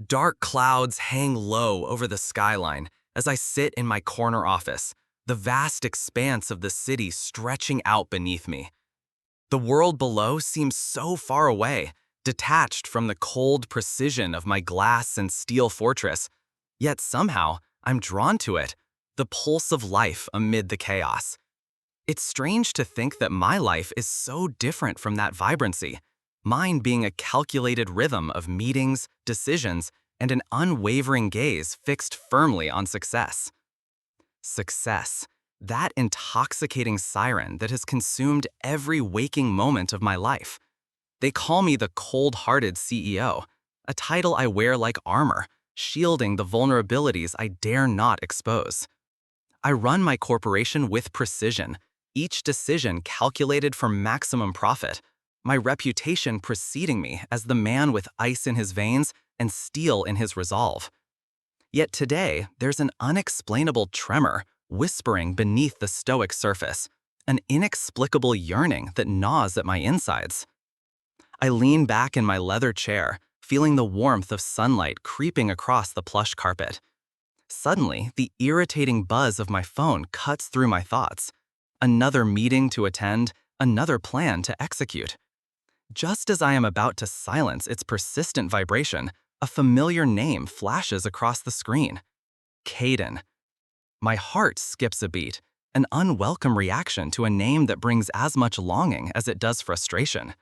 Dark clouds hang low over the skyline as I sit in my corner office, the vast expanse of the city stretching out beneath me. The world below seems so far away, detached from the cold precision of my glass and steel fortress, yet somehow I'm drawn to it, the pulse of life amid the chaos. It's strange to think that my life is so different from that vibrancy, mine being a calculated rhythm of meetings, decisions, and an unwavering gaze fixed firmly on success. Success, that intoxicating siren that has consumed every waking moment of my life. They call me the cold-hearted CEO, a title I wear like armor, shielding the vulnerabilities I dare not expose. I run my corporation with precision, each decision calculated for maximum profit, my reputation preceding me as the man with ice in his veins and steel in his resolve. Yet today, there's an unexplainable tremor whispering beneath the stoic surface, an inexplicable yearning that gnaws at my insides. I lean back in my leather chair, feeling the warmth of sunlight creeping across the plush carpet. Suddenly, the irritating buzz of my phone cuts through my thoughts. Another meeting to attend, another plan to execute. Just as I am about to silence its persistent vibration, a familiar name flashes across the screen. Caden. My heart skips a beat, an unwelcome reaction to a name that brings as much longing as it does frustration.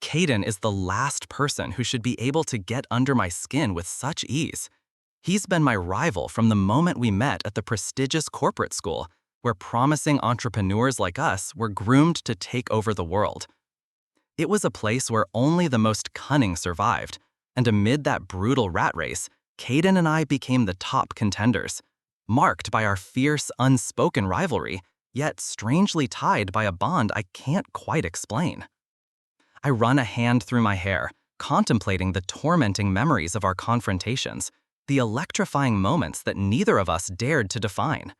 Caden is the last person who should be able to get under my skin with such ease. He's been my rival from the moment we met at the prestigious corporate school, where promising entrepreneurs like us were groomed to take over the world. It was a place where only the most cunning survived, and amid that brutal rat race, Caden and I became the top contenders, marked by our fierce, unspoken rivalry, yet strangely tied by a bond I can't quite explain. I run a hand through my hair, contemplating the tormenting memories of our confrontations, the electrifying moments that neither of us dared to define.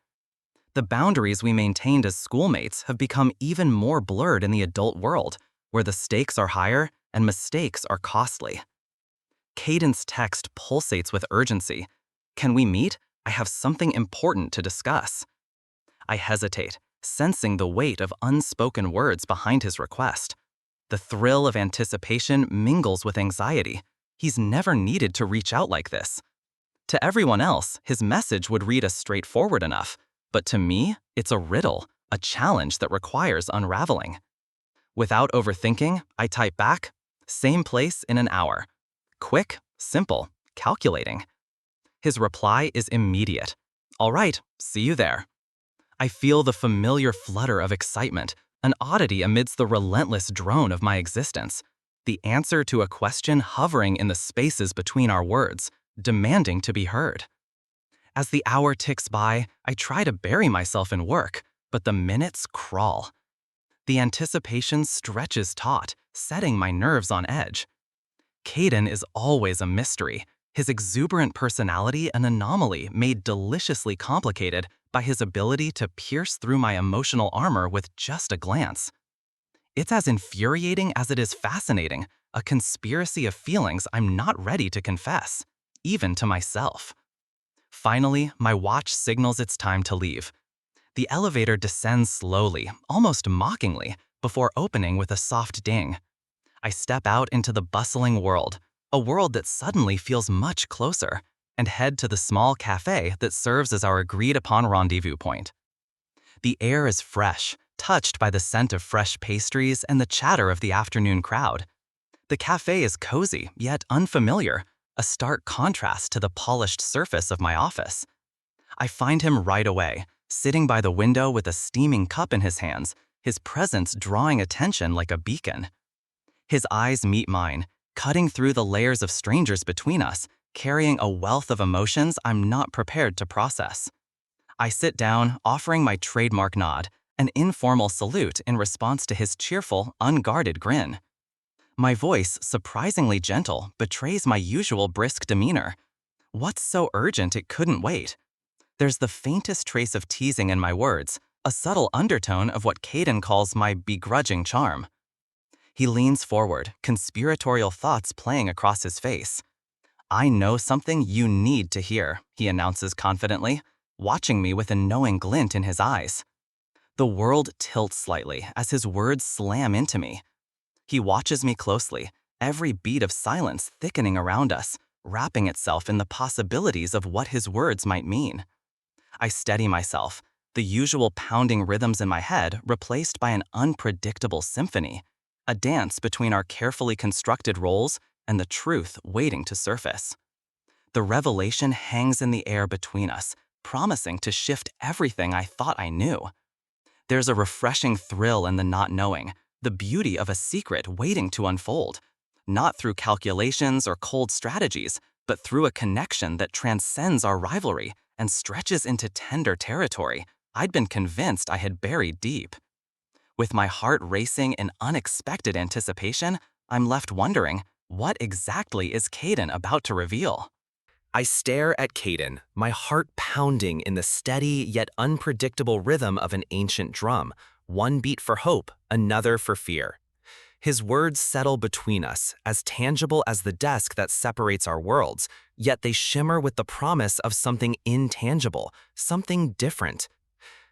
The boundaries we maintained as schoolmates have become even more blurred in the adult world, where the stakes are higher and mistakes are costly. Caden's text pulsates with urgency. Can we meet? I have something important to discuss. I hesitate, sensing the weight of unspoken words behind his request. The thrill of anticipation mingles with anxiety. He's never needed to reach out like this. To everyone else, his message would read as straightforward enough, but to me, it's a riddle, a challenge that requires unraveling. Without overthinking, I type back, same place in an hour. Quick, simple, calculating. His reply is immediate. All right, see you there. I feel the familiar flutter of excitement, an oddity amidst the relentless drone of my existence, the answer to a question hovering in the spaces between our words, demanding to be heard. As the hour ticks by, I try to bury myself in work, but the minutes crawl. The anticipation stretches taut, setting my nerves on edge. Caden is always a mystery, his exuberant personality an anomaly made deliciously complicated by his ability to pierce through my emotional armor with just a glance. It's as infuriating as it is fascinating, a conspiracy of feelings I'm not ready to confess, even to myself. Finally, my watch signals it's time to leave. The elevator descends slowly, almost mockingly, before opening with a soft ding. I step out into the bustling world, a world that suddenly feels much closer, and head to the small cafe that serves as our agreed-upon rendezvous point. The air is fresh, touched by the scent of fresh pastries and the chatter of the afternoon crowd. The cafe is cozy, yet unfamiliar, a stark contrast to the polished surface of my office. I find him right away, sitting by the window with a steaming cup in his hands, his presence drawing attention like a beacon. His eyes meet mine, cutting through the layers of strangers between us, carrying a wealth of emotions I'm not prepared to process. I sit down, offering my trademark nod, an informal salute in response to his cheerful, unguarded grin. My voice, surprisingly gentle, betrays my usual brisk demeanor. What's so urgent it couldn't wait? There's the faintest trace of teasing in my words, a subtle undertone of what Caden calls my begrudging charm. He leans forward, conspiratorial thoughts playing across his face. "I know something you need to hear," he announces confidently, watching me with a knowing glint in his eyes. The world tilts slightly as his words slam into me. He watches me closely, every beat of silence thickening around us, wrapping itself in the possibilities of what his words might mean. I steady myself, the usual pounding rhythms in my head replaced by an unpredictable symphony, a dance between our carefully constructed roles and the truth waiting to surface. The revelation hangs in the air between us, promising to shift everything I thought I knew. There's a refreshing thrill in the not knowing, the beauty of a secret waiting to unfold, not through calculations or cold strategies, but through a connection that transcends our rivalry and stretches into tender territory I'd been convinced I had buried deep. With my heart racing in unexpected anticipation, I'm left wondering, what exactly is Caden about to reveal? I stare at Caden, my heart pounding in the steady yet unpredictable rhythm of an ancient drum, one beat for hope, another for fear. His words settle between us, as tangible as the desk that separates our worlds, yet they shimmer with the promise of something intangible, something different.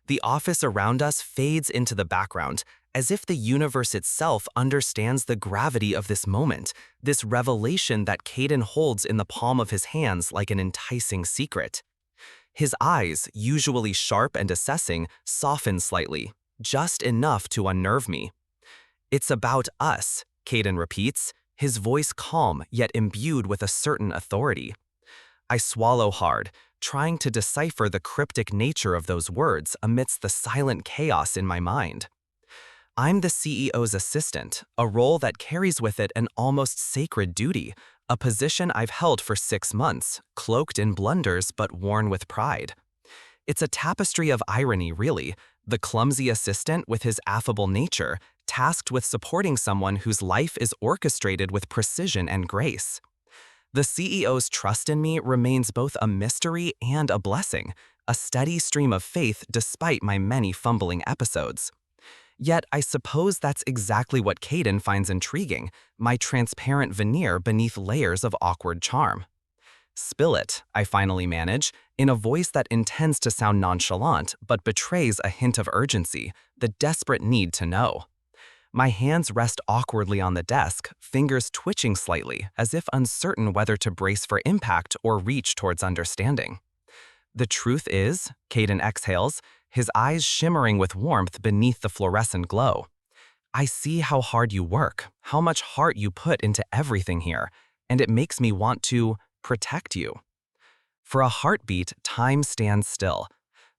The office around us fades into the background, as if the universe itself understands the gravity of this moment, this revelation that Caden holds in the palm of his hands like an enticing secret. His eyes, usually sharp and assessing, soften slightly, just enough to unnerve me. "It's about us," Caden repeats, his voice calm yet imbued with a certain authority. I swallow hard, trying to decipher the cryptic nature of those words amidst the silent chaos in my mind. I'm the CEO's assistant, a role that carries with it an almost sacred duty, a position I've held for 6 months, cloaked in blunders but worn with pride. It's a tapestry of irony, really, the clumsy assistant with his affable nature, tasked with supporting someone whose life is orchestrated with precision and grace. The CEO's trust in me remains both a mystery and a blessing, a steady stream of faith despite my many fumbling episodes. Yet I suppose that's exactly what Caden finds intriguing, my transparent veneer beneath layers of awkward charm. "Spill it," I finally manage, in a voice that intends to sound nonchalant but betrays a hint of urgency, the desperate need to know. My hands rest awkwardly on the desk, fingers twitching slightly, as if uncertain whether to brace for impact or reach towards understanding. "The truth is," Caden exhales, his eyes shimmering with warmth beneath the fluorescent glow, "I see how hard you work, how much heart you put into everything here, and it makes me want to protect you." For a heartbeat, time stands still.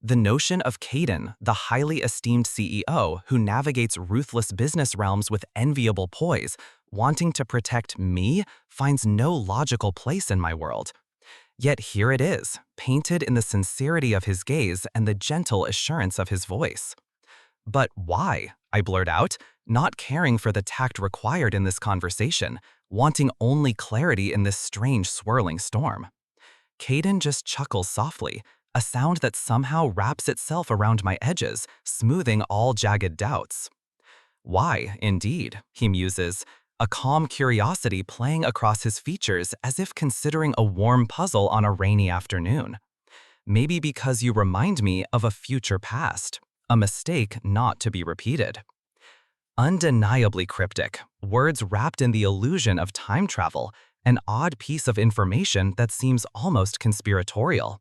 The notion of Caden, the highly esteemed CEO who navigates ruthless business realms with enviable poise, wanting to protect me, finds no logical place in my world. Yet here it is, painted in the sincerity of his gaze and the gentle assurance of his voice. "But why?" I blurt out, not caring for the tact required in this conversation, wanting only clarity in this strange swirling storm. Caden just chuckles softly, a sound that somehow wraps itself around my edges, smoothing all jagged doubts. "Why, indeed," he muses, a calm curiosity playing across his features as if considering a warm puzzle on a rainy afternoon. "Maybe because you remind me of a future past, a mistake not to be repeated." Undeniably cryptic, words wrapped in the illusion of time travel, an odd piece of information that seems almost conspiratorial.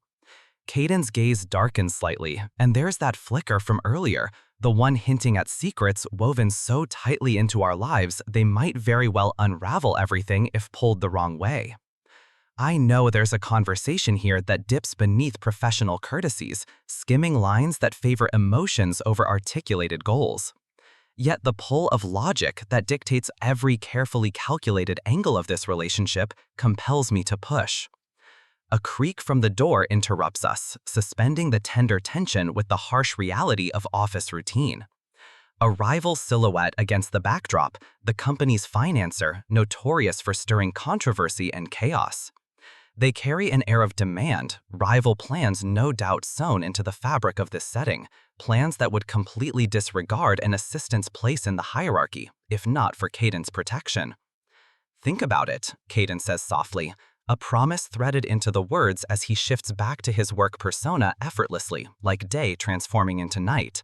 Caden's gaze darkens slightly, and there's that flicker from earlier, the one hinting at secrets woven so tightly into our lives they might very well unravel everything if pulled the wrong way. I know there's a conversation here that dips beneath professional courtesies, skimming lines that favor emotions over articulated goals. Yet the pull of logic that dictates every carefully calculated angle of this relationship compels me to push. A creak from the door interrupts us, suspending the tender tension with the harsh reality of office routine. A rival silhouette against the backdrop, the company's financer, notorious for stirring controversy and chaos. They carry an air of demand, rival plans no doubt sewn into the fabric of this setting, plans that would completely disregard an assistant's place in the hierarchy, if not for Caden's protection. "Think about it," Caden says softly, a promise threaded into the words as he shifts back to his work persona effortlessly, like day transforming into night.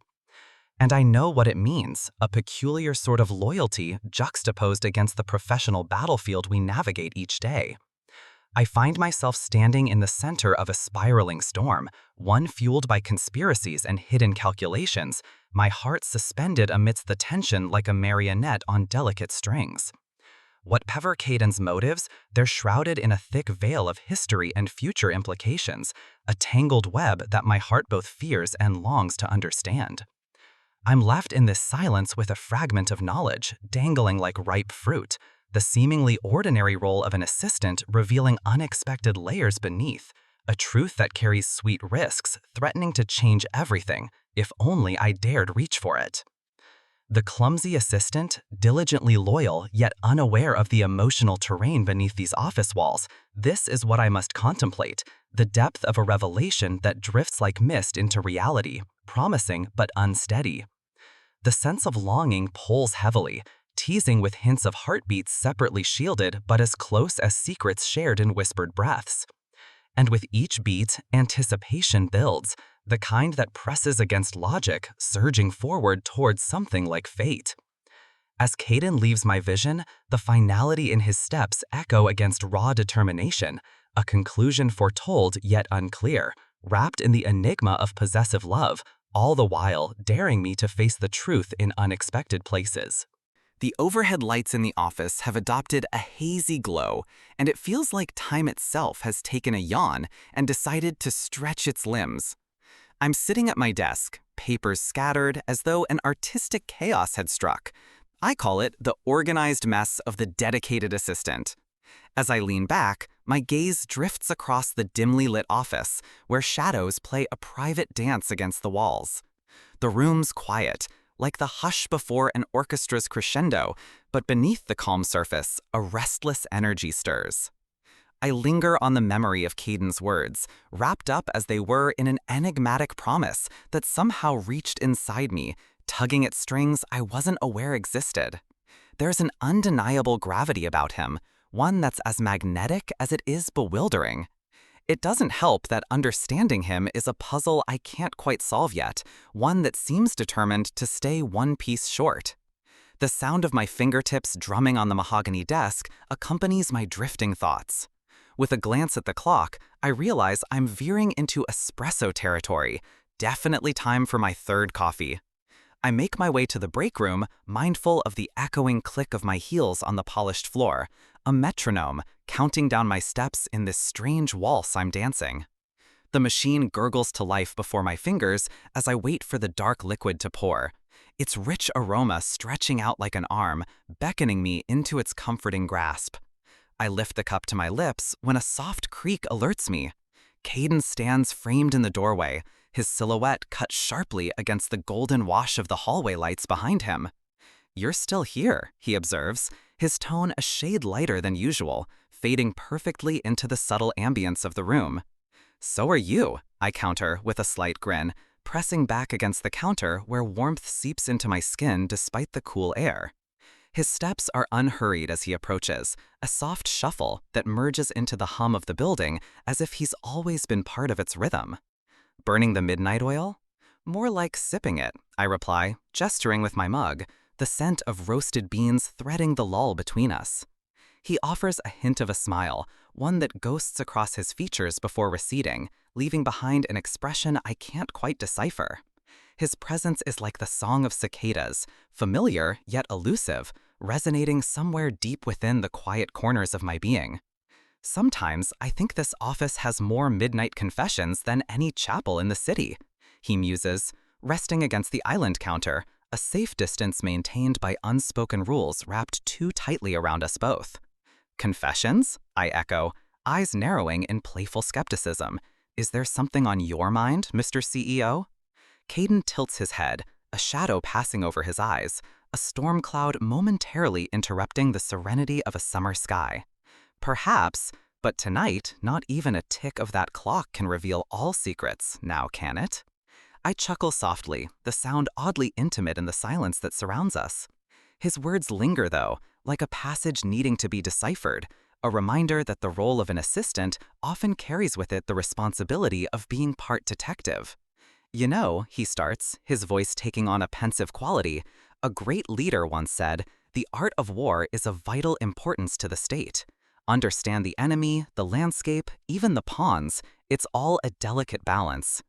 And I know what it means, a peculiar sort of loyalty juxtaposed against the professional battlefield we navigate each day. I find myself standing in the center of a spiraling storm, one fueled by conspiracies and hidden calculations, my heart suspended amidst the tension like a marionette on delicate strings. Whatever Caden's motives, they're shrouded in a thick veil of history and future implications, a tangled web that my heart both fears and longs to understand. I'm left in this silence with a fragment of knowledge, dangling like ripe fruit, the seemingly ordinary role of an assistant revealing unexpected layers beneath, a truth that carries sweet risks, threatening to change everything, if only I dared reach for it. The clumsy assistant, diligently loyal yet unaware of the emotional terrain beneath these office walls, this is what I must contemplate, the depth of a revelation that drifts like mist into reality, promising but unsteady. The sense of longing pulls heavily, teasing with hints of heartbeats separately shielded but as close as secrets shared in whispered breaths. And with each beat, anticipation builds, the kind that presses against logic, surging forward towards something like fate. As Caden leaves my vision, the finality in his steps echo against raw determination, a conclusion foretold yet unclear, wrapped in the enigma of possessive love, all the while daring me to face the truth in unexpected places. The overhead lights in the office have adopted a hazy glow, and it feels like time itself has taken a yawn and decided to stretch its limbs. I'm sitting at my desk, papers scattered as though an artistic chaos had struck. I call it the organized mess of the dedicated assistant. As I lean back, my gaze drifts across the dimly lit office, where shadows play a private dance against the walls. The room's quiet, like the hush before an orchestra's crescendo, but beneath the calm surface, a restless energy stirs. I linger on the memory of Caden's words, wrapped up as they were in an enigmatic promise that somehow reached inside me, tugging at strings I wasn't aware existed. There's an undeniable gravity about him, one that's as magnetic as it is bewildering. It doesn't help that understanding him is a puzzle I can't quite solve yet, one that seems determined to stay one piece short. The sound of my fingertips drumming on the mahogany desk accompanies my drifting thoughts. With a glance at the clock, I realize I'm veering into espresso territory, definitely time for my third coffee. I make my way to the break room, mindful of the echoing click of my heels on the polished floor, a metronome counting down my steps in this strange waltz I'm dancing. The machine gurgles to life before my fingers as I wait for the dark liquid to pour, its rich aroma stretching out like an arm, beckoning me into its comforting grasp. I lift the cup to my lips when a soft creak alerts me. Caden stands framed in the doorway, his silhouette cut sharply against the golden wash of the hallway lights behind him. "You're still here," he observes, his tone a shade lighter than usual, fading perfectly into the subtle ambience of the room. "So are you," I counter with a slight grin, pressing back against the counter where warmth seeps into my skin despite the cool air. His steps are unhurried as he approaches, a soft shuffle that merges into the hum of the building as if he's always been part of its rhythm. "Burning the midnight oil?" "More like sipping it," I reply, gesturing with my mug, the scent of roasted beans threading the lull between us. He offers a hint of a smile, one that ghosts across his features before receding, leaving behind an expression I can't quite decipher. His presence is like the song of cicadas, familiar yet elusive, resonating somewhere deep within the quiet corners of my being. "Sometimes I think this office has more midnight confessions than any chapel in the city," he muses, resting against the island counter, a safe distance maintained by unspoken rules wrapped too tightly around us both. "Confessions?" I echo, eyes narrowing in playful skepticism. "Is there something on your mind, Mr. CEO?" Caden tilts his head, a shadow passing over his eyes, a storm cloud momentarily interrupting the serenity of a summer sky. "Perhaps, but tonight, not even a tick of that clock can reveal all secrets, now can it?" I chuckle softly, the sound oddly intimate in the silence that surrounds us. His words linger though, like a passage needing to be deciphered, a reminder that the role of an assistant often carries with it the responsibility of being part detective. You know, he starts, his voice taking on a pensive quality, a great leader once said, the art of war is of vital importance to the state. Understand the enemy, the landscape, even the pawns, it's all a delicate balance.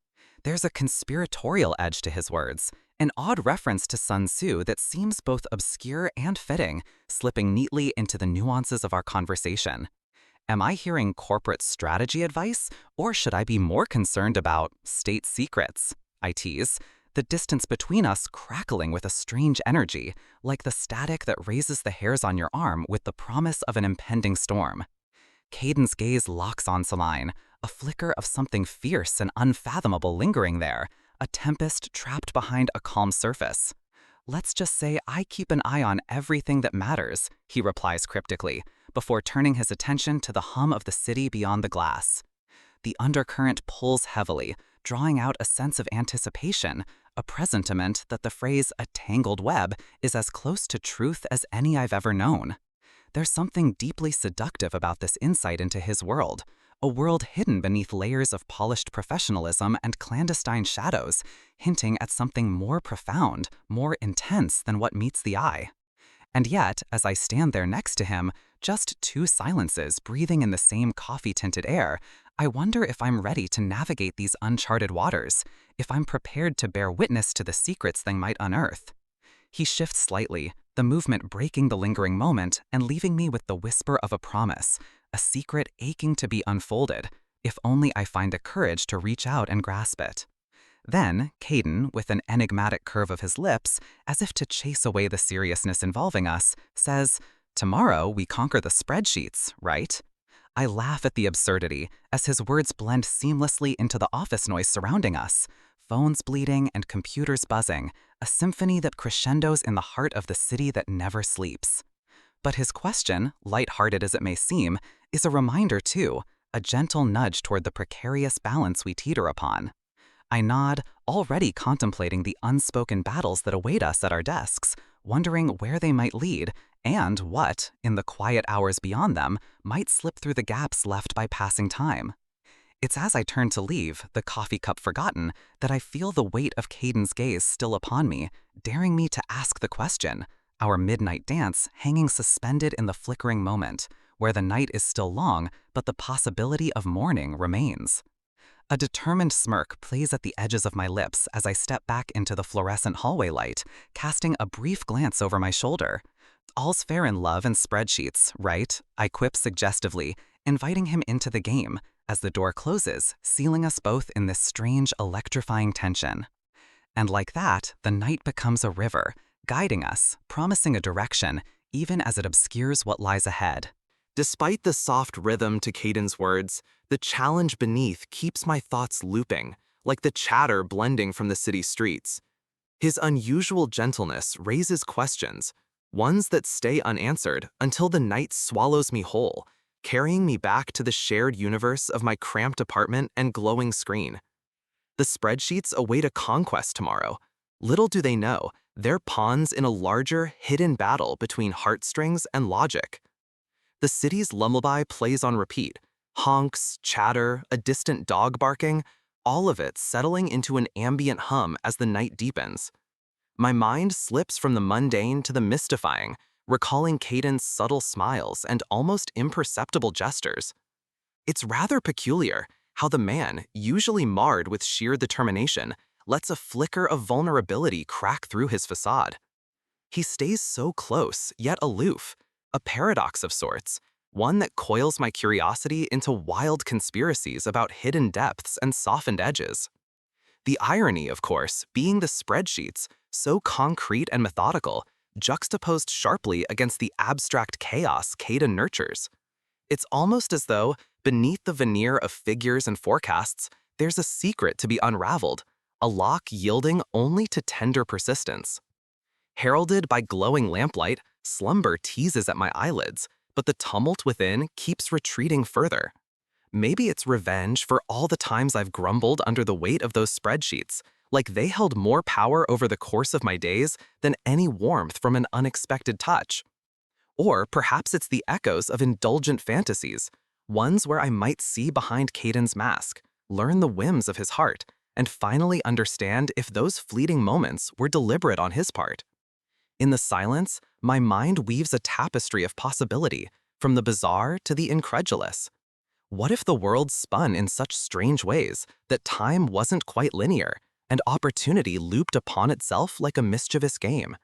There's a conspiratorial edge to his words, an odd reference to Sun Tzu that seems both obscure and fitting, slipping neatly into the nuances of our conversation. Am I hearing corporate strategy advice, or should I be more concerned about state secrets? I tease, the distance between us crackling with a strange energy, like the static that raises the hairs on your arm with the promise of an impending storm. Caden's gaze locks onto mine, a flicker of something fierce and unfathomable lingering there, a tempest trapped behind a calm surface. Let's just say I keep an eye on everything that matters, he replies cryptically, before turning his attention to the hum of the city beyond the glass. The undercurrent pulls heavily, drawing out a sense of anticipation, a presentiment that the phrase "a tangled web" is as close to truth as any I've ever known. There's something deeply seductive about this insight into his world, a world hidden beneath layers of polished professionalism and clandestine shadows, hinting at something more profound, more intense than what meets the eye. And yet, as I stand there next to him, just two silences breathing in the same coffee-tinted air, I wonder if I'm ready to navigate these uncharted waters, if I'm prepared to bear witness to the secrets they might unearth. He shifts slightly, the movement breaking the lingering moment and leaving me with the whisper of a promise, a secret aching to be unfolded, if only I find the courage to reach out and grasp it. Then, Caden, with an enigmatic curve of his lips, as if to chase away the seriousness involving us, says, "Tomorrow we conquer the spreadsheets, right?" I laugh at the absurdity, as his words blend seamlessly into the office noise surrounding us. Phones bleeding and computers buzzing, a symphony that crescendos in the heart of the city that never sleeps. But his question, light-hearted as it may seem, is a reminder too, a gentle nudge toward the precarious balance we teeter upon. I nod, already contemplating the unspoken battles that await us at our desks, wondering where they might lead, and what, in the quiet hours beyond them, might slip through the gaps left by passing time. It's as I turn to leave, the coffee cup forgotten, that I feel the weight of Caden's gaze still upon me, daring me to ask the question, our midnight dance hanging suspended in the flickering moment, where the night is still long, but the possibility of morning remains. A determined smirk plays at the edges of my lips as I step back into the fluorescent hallway light, casting a brief glance over my shoulder. All's fair in love and spreadsheets, right? I quip suggestively, inviting him into the game, as the door closes, sealing us both in this strange, electrifying tension. And like that, the night becomes a river, guiding us, promising a direction, even as it obscures what lies ahead. Despite the soft rhythm to Caden's words, the challenge beneath keeps my thoughts looping, like the chatter blending from the city streets. His unusual gentleness raises questions, ones that stay unanswered until the night swallows me whole, carrying me back to the shared universe of my cramped apartment and glowing screen. The spreadsheets await a conquest tomorrow. Little do they know, they're pawns in a larger, hidden battle between heartstrings and logic. The city's lullaby plays on repeat, honks, chatter, a distant dog barking, all of it settling into an ambient hum as the night deepens. My mind slips from the mundane to the mystifying, recalling Caden's subtle smiles and almost imperceptible gestures. It's rather peculiar how the man, usually marred with sheer determination, lets a flicker of vulnerability crack through his facade. He stays so close, yet aloof, a paradox of sorts, one that coils my curiosity into wild conspiracies about hidden depths and softened edges. The irony, of course, being the spreadsheets, so concrete and methodical, juxtaposed sharply against the abstract chaos Caden nurtures. It's almost as though, beneath the veneer of figures and forecasts, there's a secret to be unraveled, a lock yielding only to tender persistence. Heralded by glowing lamplight, slumber teases at my eyelids, but the tumult within keeps retreating further. Maybe it's revenge for all the times I've grumbled under the weight of those spreadsheets, like they held more power over the course of my days than any warmth from an unexpected touch. Or perhaps it's the echoes of indulgent fantasies, ones where I might see behind Caden's mask, learn the whims of his heart, and finally understand if those fleeting moments were deliberate on his part. In the silence, my mind weaves a tapestry of possibility, from the bizarre to the incredulous. What if the world spun in such strange ways that time wasn't quite linear, and opportunity looped upon itself like a mischievous game?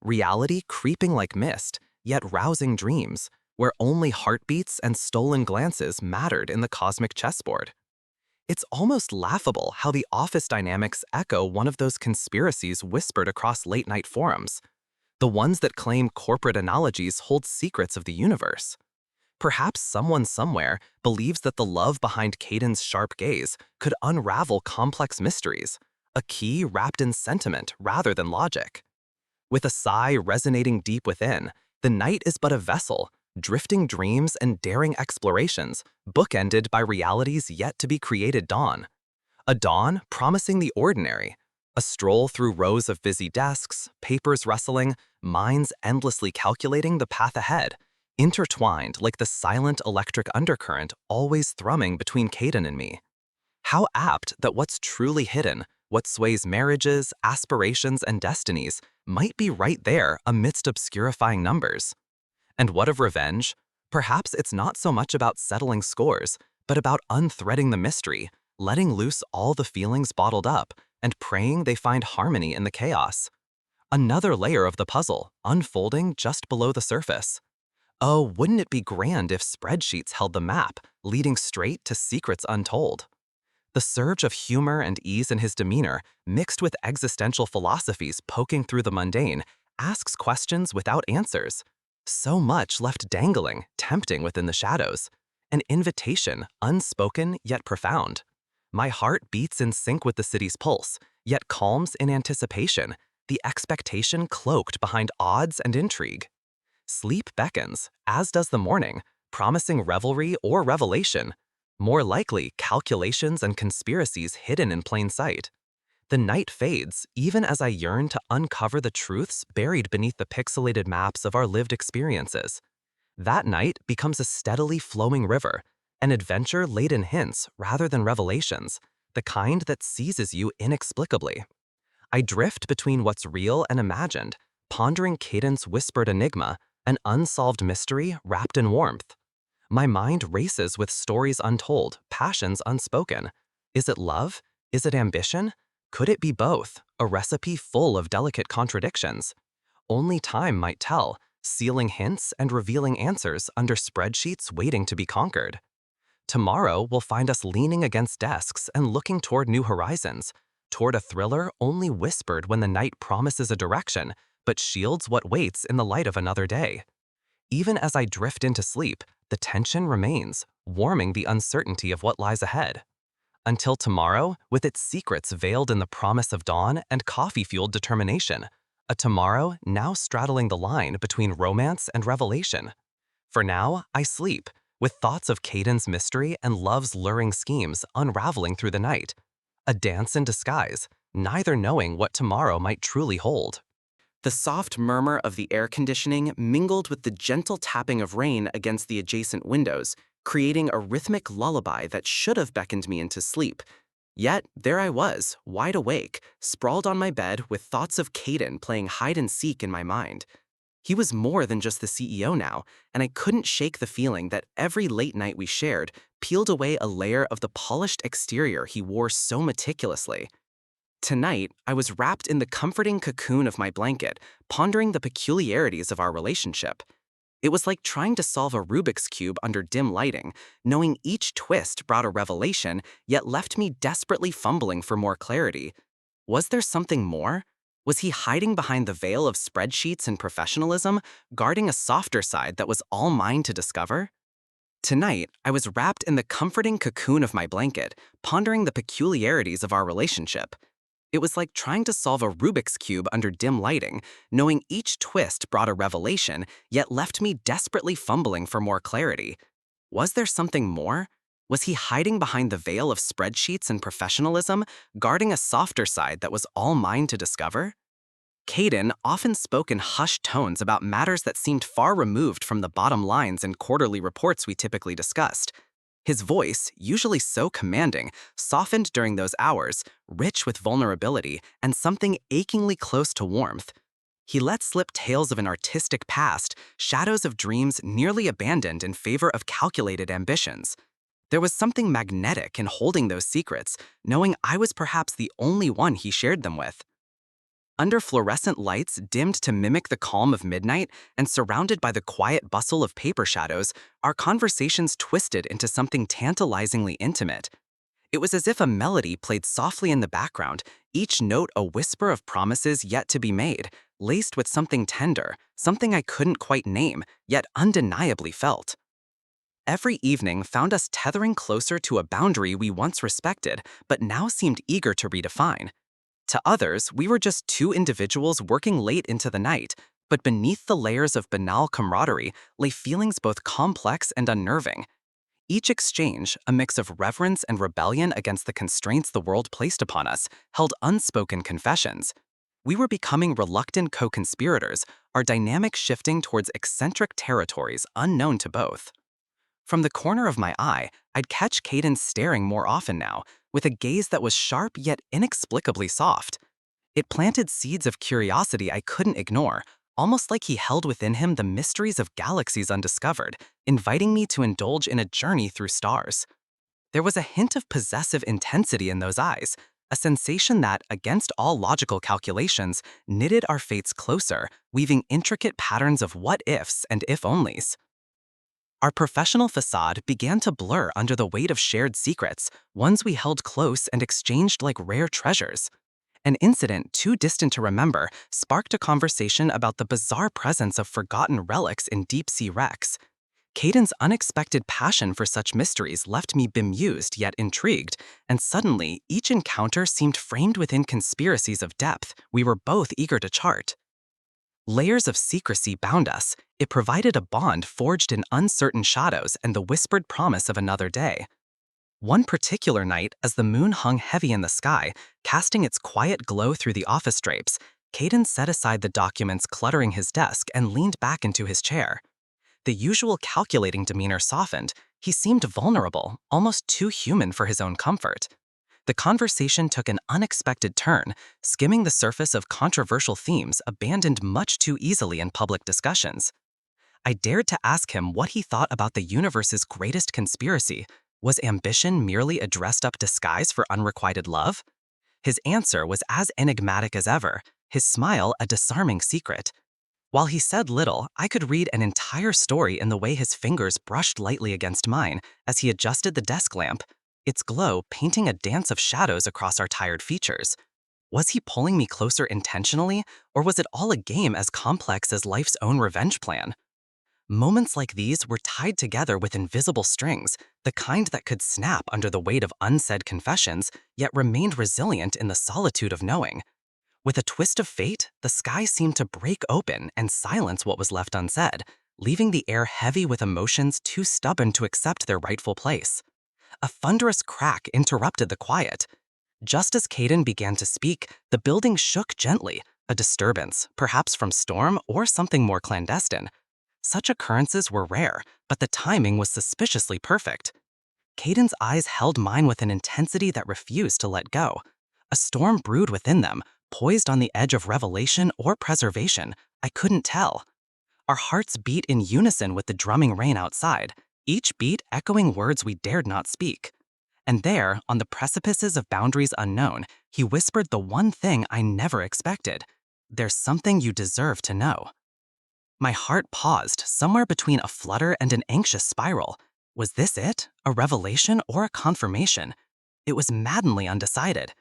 Reality creeping like mist, yet rousing dreams, where only heartbeats and stolen glances mattered in the cosmic chessboard. It's almost laughable how the office dynamics echo one of those conspiracies whispered across late-night forums, the ones that claim corporate analogies hold secrets of the universe. Perhaps someone somewhere believes that the love behind Caden's sharp gaze could unravel complex mysteries, a key wrapped in sentiment rather than logic. With a sigh resonating deep within, the night is but a vessel, drifting dreams and daring explorations, bookended by realities yet to be created dawn. A dawn promising the ordinary, a stroll through rows of busy desks, papers rustling, minds endlessly calculating the path ahead, intertwined like the silent electric undercurrent always thrumming between Caden and me. How apt that what's truly hidden, what sways marriages, aspirations, and destinies, might be right there amidst obscurifying numbers. And what of revenge? Perhaps it's not so much about settling scores, but about unthreading the mystery, letting loose all the feelings bottled up, and praying they find harmony in the chaos. Another layer of the puzzle, unfolding just below the surface. Oh, wouldn't it be grand if spreadsheets held the map, leading straight to secrets untold? The surge of humor and ease in his demeanor, mixed with existential philosophies poking through the mundane, asks questions without answers. So much left dangling, tempting within the shadows. An invitation, unspoken yet profound. My heart beats in sync with the city's pulse, yet calms in anticipation, the expectation cloaked behind odds and intrigue. Sleep beckons, as does the morning, promising revelry or revelation. More likely, calculations and conspiracies hidden in plain sight. The night fades, even as I yearn to uncover the truths buried beneath the pixelated maps of our lived experiences. That night becomes a steadily flowing river, an adventure laid in hints rather than revelations, the kind that seizes you inexplicably. I drift between what's real and imagined, pondering Caden's whispered enigma, an unsolved mystery wrapped in warmth. My mind races with stories untold, passions unspoken. Is it love? Is it ambition? Could it be both, a recipe full of delicate contradictions? Only time might tell, sealing hints and revealing answers under spreadsheets waiting to be conquered. Tomorrow will find us leaning against desks and looking toward new horizons, toward a thriller only whispered when the night promises a direction, but shields what waits in the light of another day. Even as I drift into sleep, the tension remains, warming the uncertainty of what lies ahead. Until tomorrow, with its secrets veiled in the promise of dawn and coffee-fueled determination, a tomorrow now straddling the line between romance and revelation. For now, I sleep, with thoughts of Caden's mystery and love's luring schemes unraveling through the night. A dance in disguise, neither knowing what tomorrow might truly hold. The soft murmur of the air conditioning mingled with the gentle tapping of rain against the adjacent windows, creating a rhythmic lullaby that should have beckoned me into sleep. Yet, there I was, wide awake, sprawled on my bed with thoughts of Caden playing hide and seek in my mind. He was more than just the CEO now, and I couldn't shake the feeling that every late night we shared peeled away a layer of the polished exterior he wore so meticulously. Tonight, I was wrapped in the comforting cocoon of my blanket, pondering the peculiarities of our relationship. It was like trying to solve a Rubik's Cube under dim lighting, knowing each twist brought a revelation, yet left me desperately fumbling for more clarity. Was there something more? Was he hiding behind the veil of spreadsheets and professionalism, guarding a softer side that was all mine to discover? Tonight, I was wrapped in the comforting cocoon of my blanket, pondering the peculiarities of our relationship. It was like trying to solve a Rubik's Cube under dim lighting, knowing each twist brought a revelation, yet left me desperately fumbling for more clarity. Was there something more? Was he hiding behind the veil of spreadsheets and professionalism, guarding a softer side that was all mine to discover? Caden often spoke in hushed tones about matters that seemed far removed from the bottom lines and quarterly reports we typically discussed. His voice, usually so commanding, softened during those hours, rich with vulnerability and something achingly close to warmth. He let slip tales of an artistic past, shadows of dreams nearly abandoned in favor of calculated ambitions. There was something magnetic in holding those secrets, knowing I was perhaps the only one he shared them with. Under fluorescent lights dimmed to mimic the calm of midnight and surrounded by the quiet bustle of paper shadows, our conversations twisted into something tantalizingly intimate. It was as if a melody played softly in the background, each note a whisper of promises yet to be made, laced with something tender, something I couldn't quite name, yet undeniably felt. Every evening found us tethering closer to a boundary we once respected, but now seemed eager to redefine. To others, we were just two individuals working late into the night, but beneath the layers of banal camaraderie lay feelings both complex and unnerving. Each exchange, a mix of reverence and rebellion against the constraints the world placed upon us, held unspoken confessions. We were becoming reluctant co-conspirators, our dynamic shifting towards eccentric territories unknown to both. From the corner of my eye, I'd catch Caden staring more often now, with a gaze that was sharp yet inexplicably soft. It planted seeds of curiosity I couldn't ignore, almost like he held within him the mysteries of galaxies undiscovered, inviting me to indulge in a journey through stars. There was a hint of possessive intensity in those eyes, a sensation that, against all logical calculations, knitted our fates closer, weaving intricate patterns of what-ifs and if-onlys. Our professional facade began to blur under the weight of shared secrets, ones we held close and exchanged like rare treasures. An incident too distant to remember sparked a conversation about the bizarre presence of forgotten relics in deep-sea wrecks. Caden's unexpected passion for such mysteries left me bemused yet intrigued, and suddenly each encounter seemed framed within conspiracies of depth we were both eager to chart. Layers of secrecy bound us. It provided a bond forged in uncertain shadows and the whispered promise of another day. One particular night, as the moon hung heavy in the sky, casting its quiet glow through the office drapes, Caden set aside the documents cluttering his desk and leaned back into his chair. The usual calculating demeanor softened. He seemed vulnerable, almost too human for his own comfort. The conversation took an unexpected turn, skimming the surface of controversial themes abandoned much too easily in public discussions. I dared to ask him what he thought about the universe's greatest conspiracy. Was ambition merely a dressed-up disguise for unrequited love? His answer was as enigmatic as ever, his smile a disarming secret. While he said little, I could read an entire story in the way his fingers brushed lightly against mine as he adjusted the desk lamp, its glow painting a dance of shadows across our tired features. Was he pulling me closer intentionally, or was it all a game as complex as life's own revenge plan? Moments like these were tied together with invisible strings, the kind that could snap under the weight of unsaid confessions, yet remained resilient in the solitude of knowing. With a twist of fate, the sky seemed to break open and silence what was left unsaid, leaving the air heavy with emotions too stubborn to accept their rightful place. A thunderous crack interrupted the quiet. Just as Caden began to speak, the building shook gently, a disturbance, perhaps from storm or something more clandestine. Such occurrences were rare, but the timing was suspiciously perfect. Caden's eyes held mine with an intensity that refused to let go. A storm brewed within them, poised on the edge of revelation or preservation. I couldn't tell. Our hearts beat in unison with the drumming rain outside, each beat echoing words we dared not speak. And there, on the precipices of boundaries unknown, he whispered the one thing I never expected. There's something you deserve to know. My heart paused, somewhere between a flutter and an anxious spiral. Was this it? A revelation or a confirmation? It was maddeningly undecided.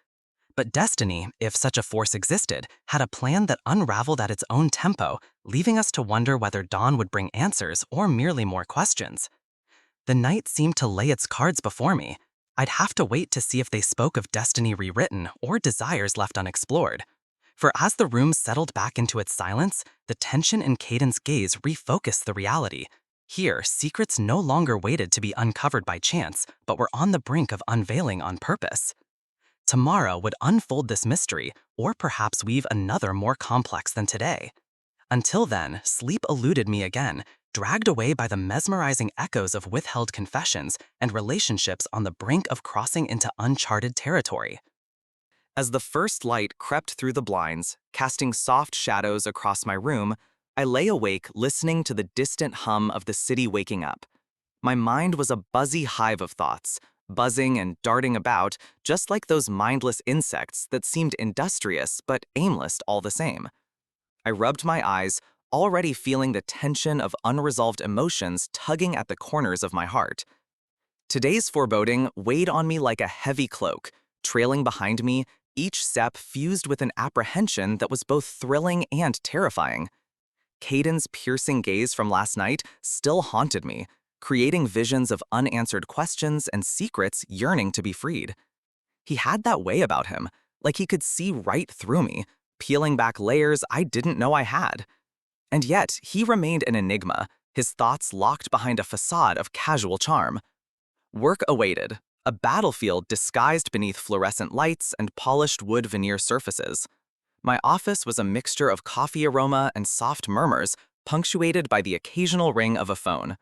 But destiny, if such a force existed, had a plan that unraveled at its own tempo, leaving us to wonder whether dawn would bring answers or merely more questions. The night seemed to lay its cards before me. I'd have to wait to see if they spoke of destiny rewritten or desires left unexplored. For as the room settled back into its silence, the tension in Caden's gaze refocused the reality. Here, secrets no longer waited to be uncovered by chance, but were on the brink of unveiling on purpose. Tomorrow would unfold this mystery, or perhaps weave another more complex than today. Until then, sleep eluded me again, dragged away by the mesmerizing echoes of withheld confessions and relationships on the brink of crossing into uncharted territory. As the first light crept through the blinds, casting soft shadows across my room, I lay awake listening to the distant hum of the city waking up. My mind was a buzzy hive of thoughts, buzzing and darting about, just like those mindless insects that seemed industrious but aimless all the same. I rubbed my eyes, already feeling the tension of unresolved emotions tugging at the corners of my heart. Today's foreboding weighed on me like a heavy cloak, trailing behind me, each step fused with an apprehension that was both thrilling and terrifying. Caden's piercing gaze from last night still haunted me, creating visions of unanswered questions and secrets yearning to be freed. He had that way about him, like he could see right through me, peeling back layers I didn't know I had. And yet, he remained an enigma, his thoughts locked behind a facade of casual charm. Work awaited, a battlefield disguised beneath fluorescent lights and polished wood veneer surfaces. My office was a mixture of coffee aroma and soft murmurs, punctuated by the occasional ring of a phone.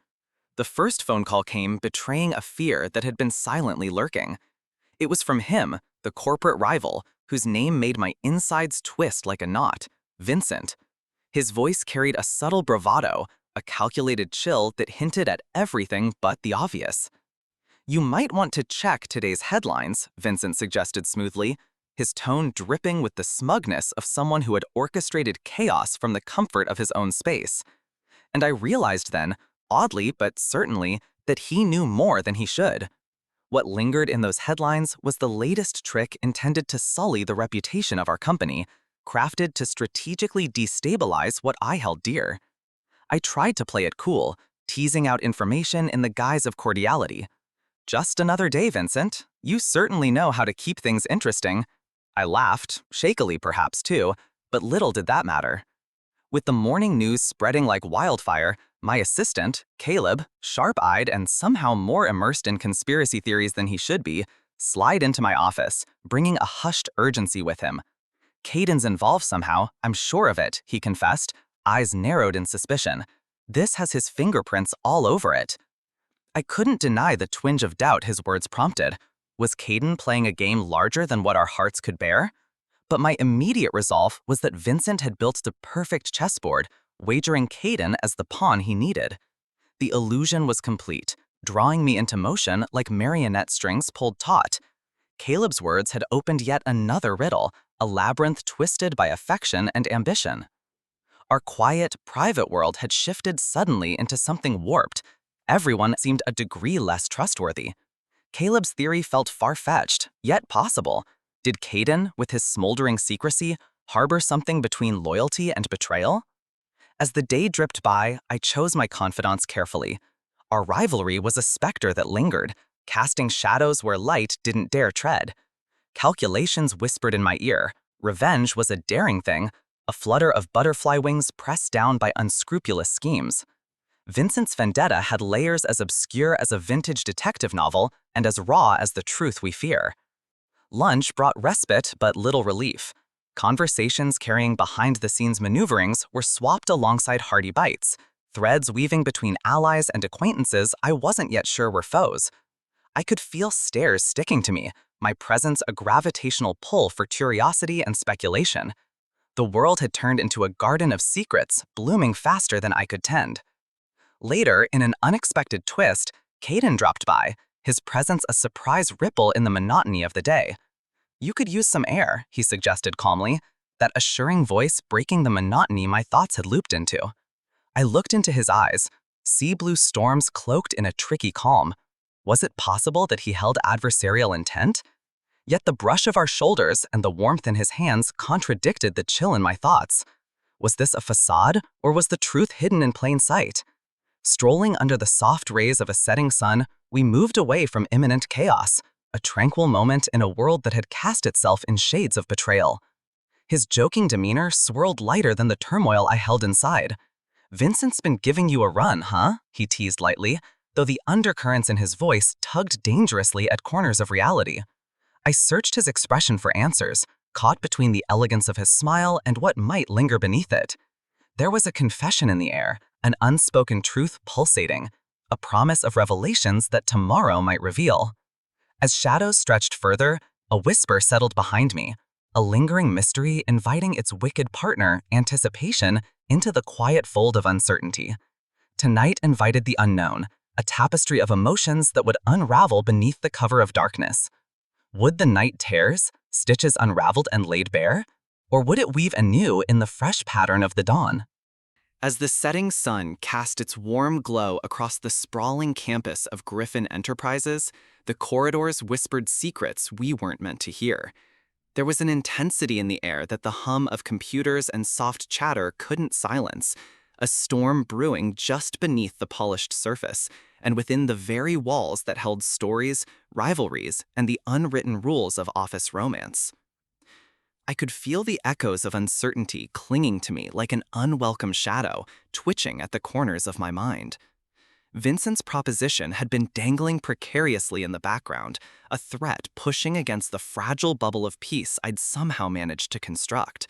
The first phone call came betraying a fear that had been silently lurking. It was from him, the corporate rival, whose name made my insides twist like a knot, Vincent. His voice carried a subtle bravado, a calculated chill that hinted at everything but the obvious. "You might want to check today's headlines," Vincent suggested smoothly, his tone dripping with the smugness of someone who had orchestrated chaos from the comfort of his own space. And I realized then, oddly but certainly, that he knew more than he should. What lingered in those headlines was the latest trick intended to sully the reputation of our company, crafted to strategically destabilize what I held dear. I tried to play it cool, teasing out information in the guise of cordiality. "Just another day, Vincent. You certainly know how to keep things interesting." I laughed, shakily perhaps too, but little did that matter. With the morning news spreading like wildfire, my assistant, Caleb, sharp-eyed and somehow more immersed in conspiracy theories than he should be, slid into my office, bringing a hushed urgency with him. "Caden's involved somehow, I'm sure of it," he confessed, eyes narrowed in suspicion. "This has his fingerprints all over it." I couldn't deny the twinge of doubt his words prompted. Was Caden playing a game larger than what our hearts could bear? But my immediate resolve was that Vincent had built the perfect chessboard, wagering Caden as the pawn he needed. The illusion was complete, drawing me into motion like marionette strings pulled taut. Caleb's words had opened yet another riddle, a labyrinth twisted by affection and ambition. Our quiet, private world had shifted suddenly into something warped. Everyone seemed a degree less trustworthy. Caleb's theory felt far-fetched, yet possible. Did Caden, with his smoldering secrecy, harbor something between loyalty and betrayal? As the day dripped by, I chose my confidants carefully. Our rivalry was a specter that lingered, casting shadows where light didn't dare tread. Calculations whispered in my ear. Revenge was a daring thing, a flutter of butterfly wings pressed down by unscrupulous schemes. Vincent's vendetta had layers as obscure as a vintage detective novel and as raw as the truth we fear. Lunch brought respite but little relief. Conversations carrying behind-the-scenes maneuverings were swapped alongside hearty bites, threads weaving between allies and acquaintances I wasn't yet sure were foes. I could feel stares sticking to me, my presence a gravitational pull for curiosity and speculation. The world had turned into a garden of secrets, blooming faster than I could tend. Later, in an unexpected twist, Caden dropped by, his presence a surprise ripple in the monotony of the day. "You could use some air," he suggested calmly, that assuring voice breaking the monotony my thoughts had looped into. I looked into his eyes, sea blue storms cloaked in a tricky calm. Was it possible that he held adversarial intent? Yet the brush of our shoulders and the warmth in his hands contradicted the chill in my thoughts. Was this a facade, or was the truth hidden in plain sight? Strolling under the soft rays of a setting sun, we moved away from imminent chaos, a tranquil moment in a world that had cast itself in shades of betrayal. His joking demeanor swirled lighter than the turmoil I held inside. "Vincent's been giving you a run, huh?" he teased lightly, though the undercurrents in his voice tugged dangerously at corners of reality. I searched his expression for answers, caught between the elegance of his smile and what might linger beneath it. There was a confession in the air, an unspoken truth pulsating, a promise of revelations that tomorrow might reveal. As shadows stretched further, a whisper settled behind me, a lingering mystery inviting its wicked partner, anticipation, into the quiet fold of uncertainty. Tonight invited the unknown, a tapestry of emotions that would unravel beneath the cover of darkness. Would the night tears, stitches unraveled and laid bare? Or would it weave anew in the fresh pattern of the dawn? As the setting sun cast its warm glow across the sprawling campus of Griffin Enterprises, the corridors whispered secrets we weren't meant to hear. There was an intensity in the air that the hum of computers and soft chatter couldn't silence, a storm brewing just beneath the polished surface, and within the very walls that held stories, rivalries, and the unwritten rules of office romance. I could feel the echoes of uncertainty clinging to me like an unwelcome shadow, twitching at the corners of my mind. Vincent's proposition had been dangling precariously in the background, a threat pushing against the fragile bubble of peace I'd somehow managed to construct.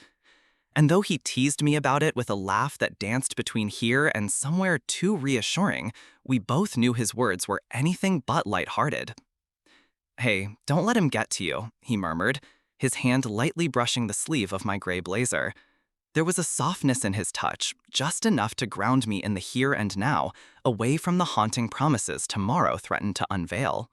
And though he teased me about it with a laugh that danced between here and somewhere too reassuring, we both knew his words were anything but lighthearted. "Hey, don't let him get to you," he murmured, his hand lightly brushing the sleeve of my gray blazer. There was a softness in his touch, just enough to ground me in the here and now, away from the haunting promises tomorrow threatened to unveil.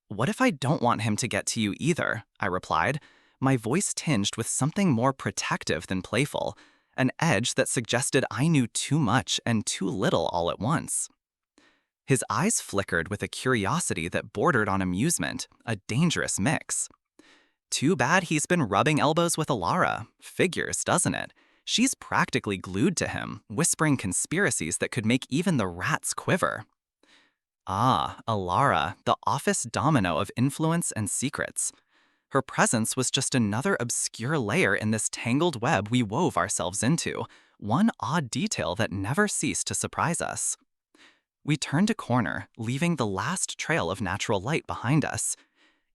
"What if I don't want him to get to you either?" I replied, my voice tinged with something more protective than playful, an edge that suggested I knew too much and too little all at once. His eyes flickered with a curiosity that bordered on amusement, a dangerous mix. "Too bad he's been rubbing elbows with Alara. Figures, doesn't it? She's practically glued to him, whispering conspiracies that could make even the rats quiver." Ah, Alara, the office domino of influence and secrets. Her presence was just another obscure layer in this tangled web we wove ourselves into, one odd detail that never ceased to surprise us. We turned a corner, leaving the last trail of natural light behind us.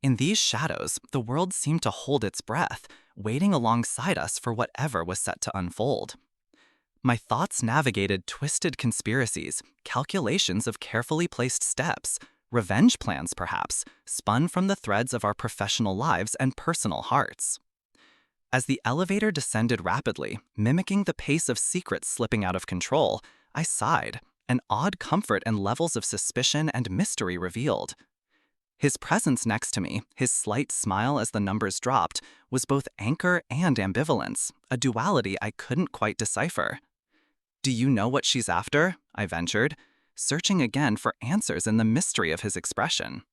In these shadows, the world seemed to hold its breath, waiting alongside us for whatever was set to unfold. My thoughts navigated twisted conspiracies, calculations of carefully placed steps, revenge plans perhaps, spun from the threads of our professional lives and personal hearts. As the elevator descended rapidly, mimicking the pace of secrets slipping out of control, I sighed, an odd comfort and levels of suspicion and mystery revealed. His presence next to me, his slight smile as the numbers dropped, was both anchor and ambivalence, a duality I couldn't quite decipher. "Do you know what she's after?" I ventured, searching again for answers in the mystery of his expression.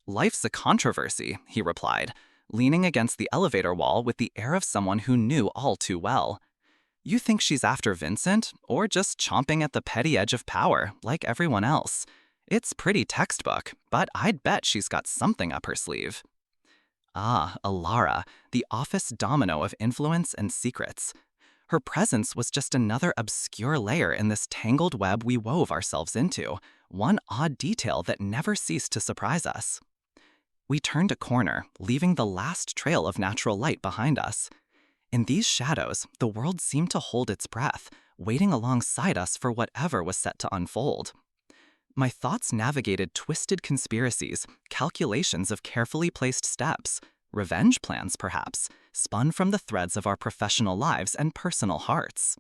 "Life's a controversy," he replied, leaning against the elevator wall with the air of someone who knew all too well. "You think she's after Vincent, or just chomping at the petty edge of power, like everyone else? It's pretty textbook, but I'd bet she's got something up her sleeve." Ah, Alara, the office domino of influence and secrets. Her presence was just another obscure layer in this tangled web we wove ourselves into, one odd detail that never ceased to surprise us. We turned a corner, leaving the last trail of natural light behind us. In these shadows, the world seemed to hold its breath, waiting alongside us for whatever was set to unfold. My thoughts navigated twisted conspiracies, calculations of carefully placed steps, revenge plans perhaps, spun from the threads of our professional lives and personal hearts.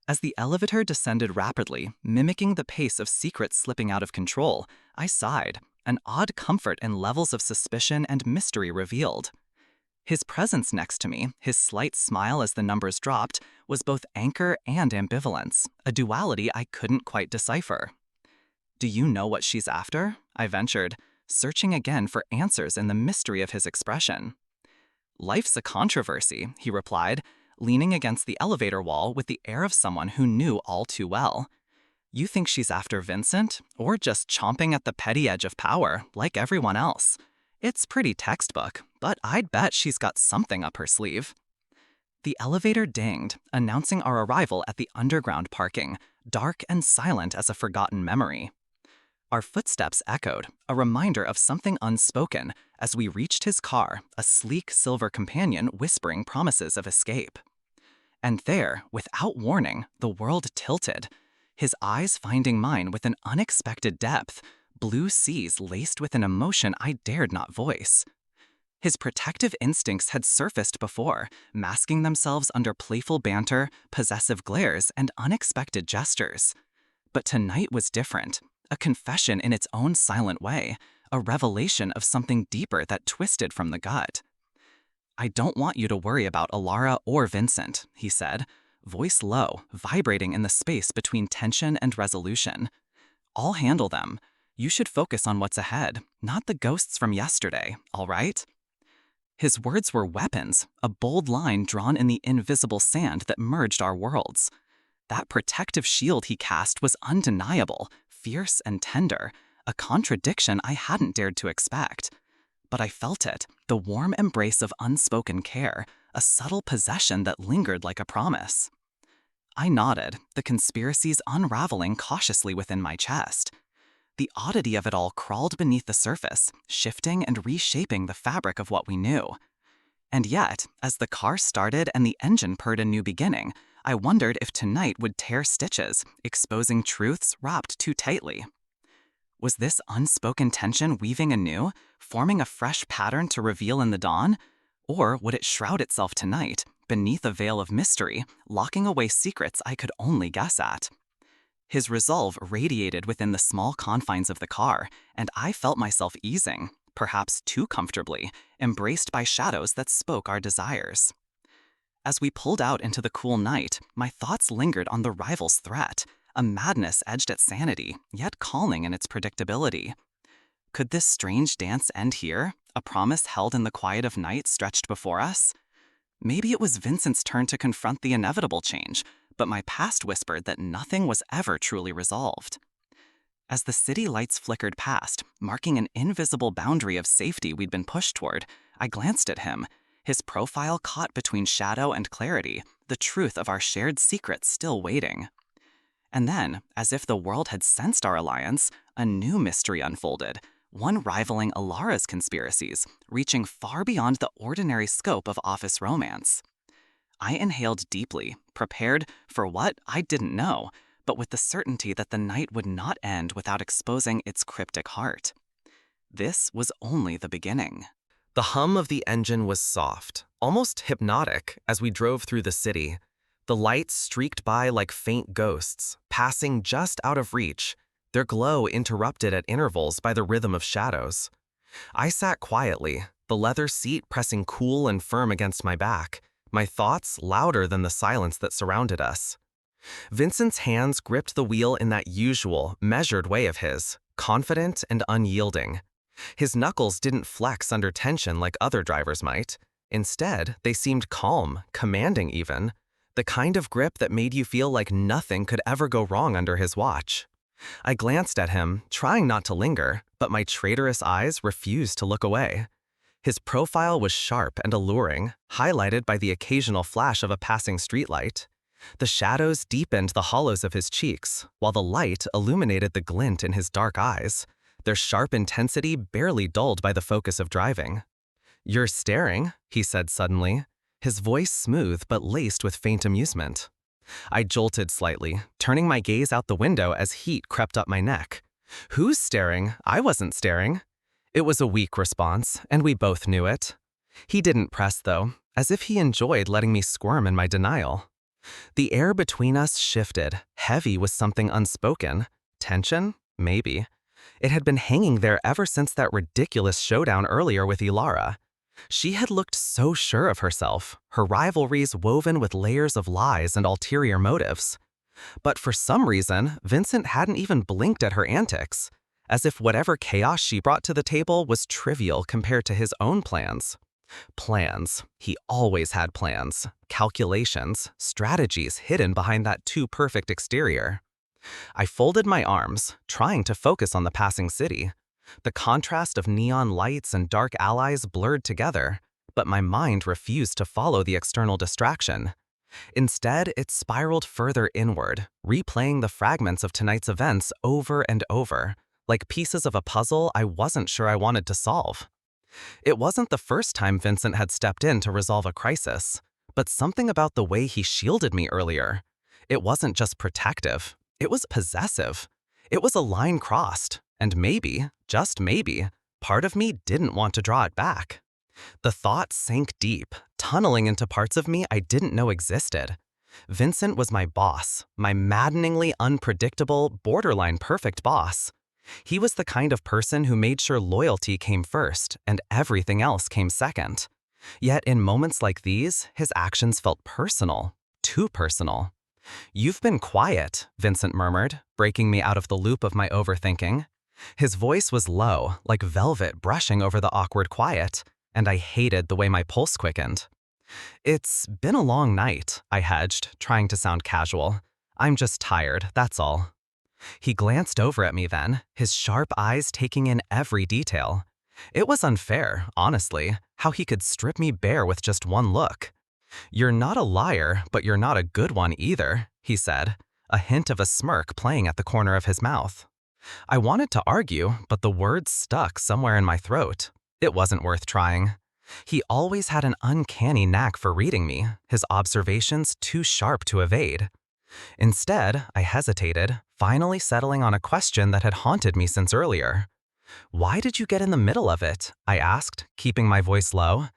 As the elevator descended rapidly, mimicking the pace of secrets slipping out of control, I sighed, an odd comfort in levels of suspicion and mystery revealed. His presence next to me, his slight smile as the numbers dropped, was both anchor and ambivalence, a duality I couldn't quite decipher. "Do you know what she's after?" I ventured, searching again for answers in the mystery of his expression. "Life's a controversy," he replied, leaning against the elevator wall with the air of someone who knew all too well. "You think she's after Vincent, or just chomping at the petty edge of power, like everyone else? It's pretty textbook, but I'd bet she's got something up her sleeve." The elevator dinged, announcing our arrival at the underground parking, dark and silent as a forgotten memory. Our footsteps echoed, a reminder of something unspoken, as we reached his car, a sleek silver companion whispering promises of escape. And there, without warning, the world tilted, his eyes finding mine with an unexpected depth, blue seas laced with an emotion I dared not voice. His protective instincts had surfaced before, masking themselves under playful banter, possessive glares, and unexpected gestures. But tonight was different, a confession in its own silent way, a revelation of something deeper that twisted from the gut. "I don't want you to worry about Alara or Vincent," he said, voice low, vibrating in the space between tension and resolution. "I'll handle them. You should focus on what's ahead, not the ghosts from yesterday, all right?" His words were weapons, a bold line drawn in the invisible sand that merged our worlds. That protective shield he cast was undeniable, fierce and tender, a contradiction I hadn't dared to expect. But I felt it, the warm embrace of unspoken care, a subtle possession that lingered like a promise. I nodded, the conspiracies unraveling cautiously within my chest. The oddity of it all crawled beneath the surface, shifting and reshaping the fabric of what we knew. And yet, as the car started and the engine purred a new beginning, I wondered if tonight would tear stitches, exposing truths wrapped too tightly. Was this unspoken tension weaving anew, forming a fresh pattern to reveal in the dawn? Or would it shroud itself tonight, beneath a veil of mystery, locking away secrets I could only guess at? His resolve radiated within the small confines of the car, and I felt myself easing, perhaps too comfortably, embraced by shadows that spoke our desires. As we pulled out into the cool night, my thoughts lingered on the rival's threat, a madness edged at sanity, yet calming in its predictability. Could this strange dance end here, a promise held in the quiet of night stretched before us? Maybe it was Vincent's turn to confront the inevitable change, but my past whispered that nothing was ever truly resolved. As the city lights flickered past, marking an invisible boundary of safety we'd been pushed toward, I glanced at him, his profile caught between shadow and clarity, the truth of our shared secret still waiting. And then, as if the world had sensed our alliance, a new mystery unfolded, one rivaling Alara's conspiracies, reaching far beyond the ordinary scope of office romance. I inhaled deeply, prepared for what I didn't know, but with the certainty that the night would not end without exposing its cryptic heart. This was only the beginning. The hum of the engine was soft, almost hypnotic, as we drove through the city. The lights streaked by like faint ghosts, passing just out of reach, their glow interrupted at intervals by the rhythm of shadows. I sat quietly, the leather seat pressing cool and firm against my back, my thoughts louder than the silence that surrounded us. Vincent's hands gripped the wheel in that usual, measured way of his, confident and unyielding. His knuckles didn't flex under tension like other drivers might. Instead, they seemed calm, commanding even, the kind of grip that made you feel like nothing could ever go wrong under his watch. I glanced at him, trying not to linger, but my traitorous eyes refused to look away. His profile was sharp and alluring, highlighted by the occasional flash of a passing streetlight. The shadows deepened the hollows of his cheeks, while the light illuminated the glint in his dark eyes, their sharp intensity barely dulled by the focus of driving. "You're staring," he said suddenly, his voice smooth but laced with faint amusement. I jolted slightly, turning my gaze out the window as heat crept up my neck. "Who's staring? I wasn't staring." It was a weak response, and we both knew it. He didn't press, though, as if he enjoyed letting me squirm in my denial. The air between us shifted, heavy with something unspoken. Tension? Maybe. It had been hanging there ever since that ridiculous showdown earlier with Ilara. She had looked so sure of herself, her rivalries woven with layers of lies and ulterior motives. But for some reason, Vincent hadn't even blinked at her antics, as if whatever chaos she brought to the table was trivial compared to his own plans. Plans. He always had plans, calculations, strategies hidden behind that too-perfect exterior. I folded my arms, trying to focus on the passing city. The contrast of neon lights and dark allies blurred together, but my mind refused to follow the external distraction. Instead, it spiraled further inward, replaying the fragments of tonight's events over and over, like pieces of a puzzle I wasn't sure I wanted to solve. It wasn't the first time Vincent had stepped in to resolve a crisis, but something about the way he shielded me earlier. It wasn't just protective, it was possessive. It was a line crossed, and maybe, just maybe, part of me didn't want to draw it back. The thought sank deep, tunneling into parts of me I didn't know existed. Vincent was my boss, my maddeningly unpredictable, borderline perfect boss. He was the kind of person who made sure loyalty came first and everything else came second. Yet in moments like these, his actions felt personal, too personal. "You've been quiet," Vincent murmured, breaking me out of the loop of my overthinking. His voice was low, like velvet brushing over the awkward quiet, and I hated the way my pulse quickened. "It's been a long night," I hedged, trying to sound casual. "I'm just tired, that's all." He glanced over at me then, his sharp eyes taking in every detail. It was unfair, honestly, how he could strip me bare with just one look. "You're not a liar, but you're not a good one either," he said, a hint of a smirk playing at the corner of his mouth. I wanted to argue, but the words stuck somewhere in my throat. It wasn't worth trying. He always had an uncanny knack for reading me, his observations too sharp to evade. Instead, I hesitated, finally settling on a question that had haunted me since earlier. "Why did you get in the middle of it?" I asked, keeping my voice low.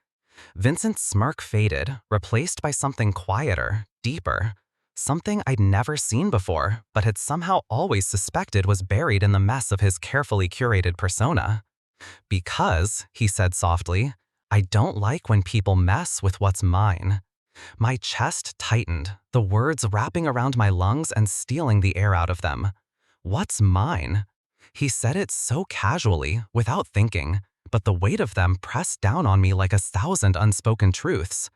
Vincent's smirk faded, replaced by something quieter, deeper. Something I'd never seen before, but had somehow always suspected was buried in the mess of his carefully curated persona. "Because," he said softly, "I don't like when people mess with what's mine." My chest tightened, the words wrapping around my lungs and stealing the air out of them. "What's mine?" He said it so casually, without thinking, but the weight of them pressed down on me like 1,000 unspoken truths.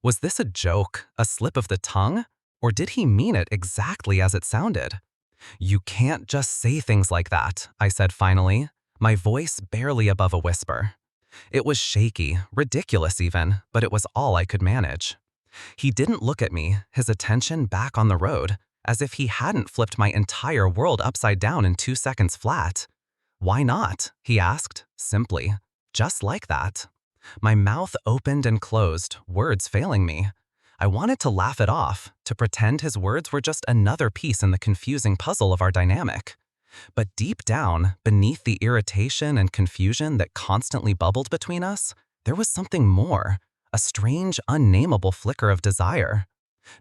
Was this a joke, a slip of the tongue? Or did he mean it exactly as it sounded? "You can't just say things like that," I said finally, my voice barely above a whisper. It was shaky, ridiculous even, but it was all I could manage. He didn't look at me, his attention back on the road, as if he hadn't flipped my entire world upside down in 2 seconds flat. "Why not?" he asked, simply, just like that. My mouth opened and closed, words failing me. I wanted to laugh it off, to pretend his words were just another piece in the confusing puzzle of our dynamic. But deep down, beneath the irritation and confusion that constantly bubbled between us, there was something more, a strange, unnameable flicker of desire.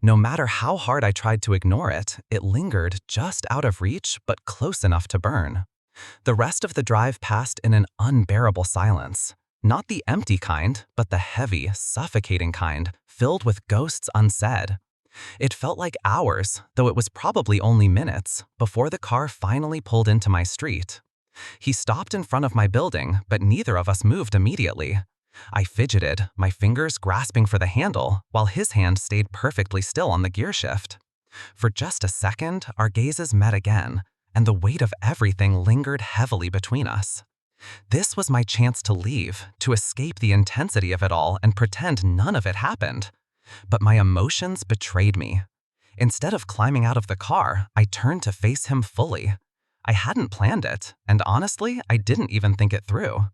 No matter how hard I tried to ignore it, it lingered just out of reach but close enough to burn. The rest of the drive passed in an unbearable silence. Not the empty kind, but the heavy, suffocating kind, filled with ghosts unsaid. It felt like hours, though it was probably only minutes, before the car finally pulled into my street. He stopped in front of my building, but neither of us moved immediately. I fidgeted, my fingers grasping for the handle, while his hand stayed perfectly still on the gear shift. For just a second, our gazes met again, and the weight of everything lingered heavily between us. This was my chance to leave, to escape the intensity of it all and pretend none of it happened. But my emotions betrayed me. Instead of climbing out of the car, I turned to face him fully. I hadn't planned it, and honestly, I didn't even think it through.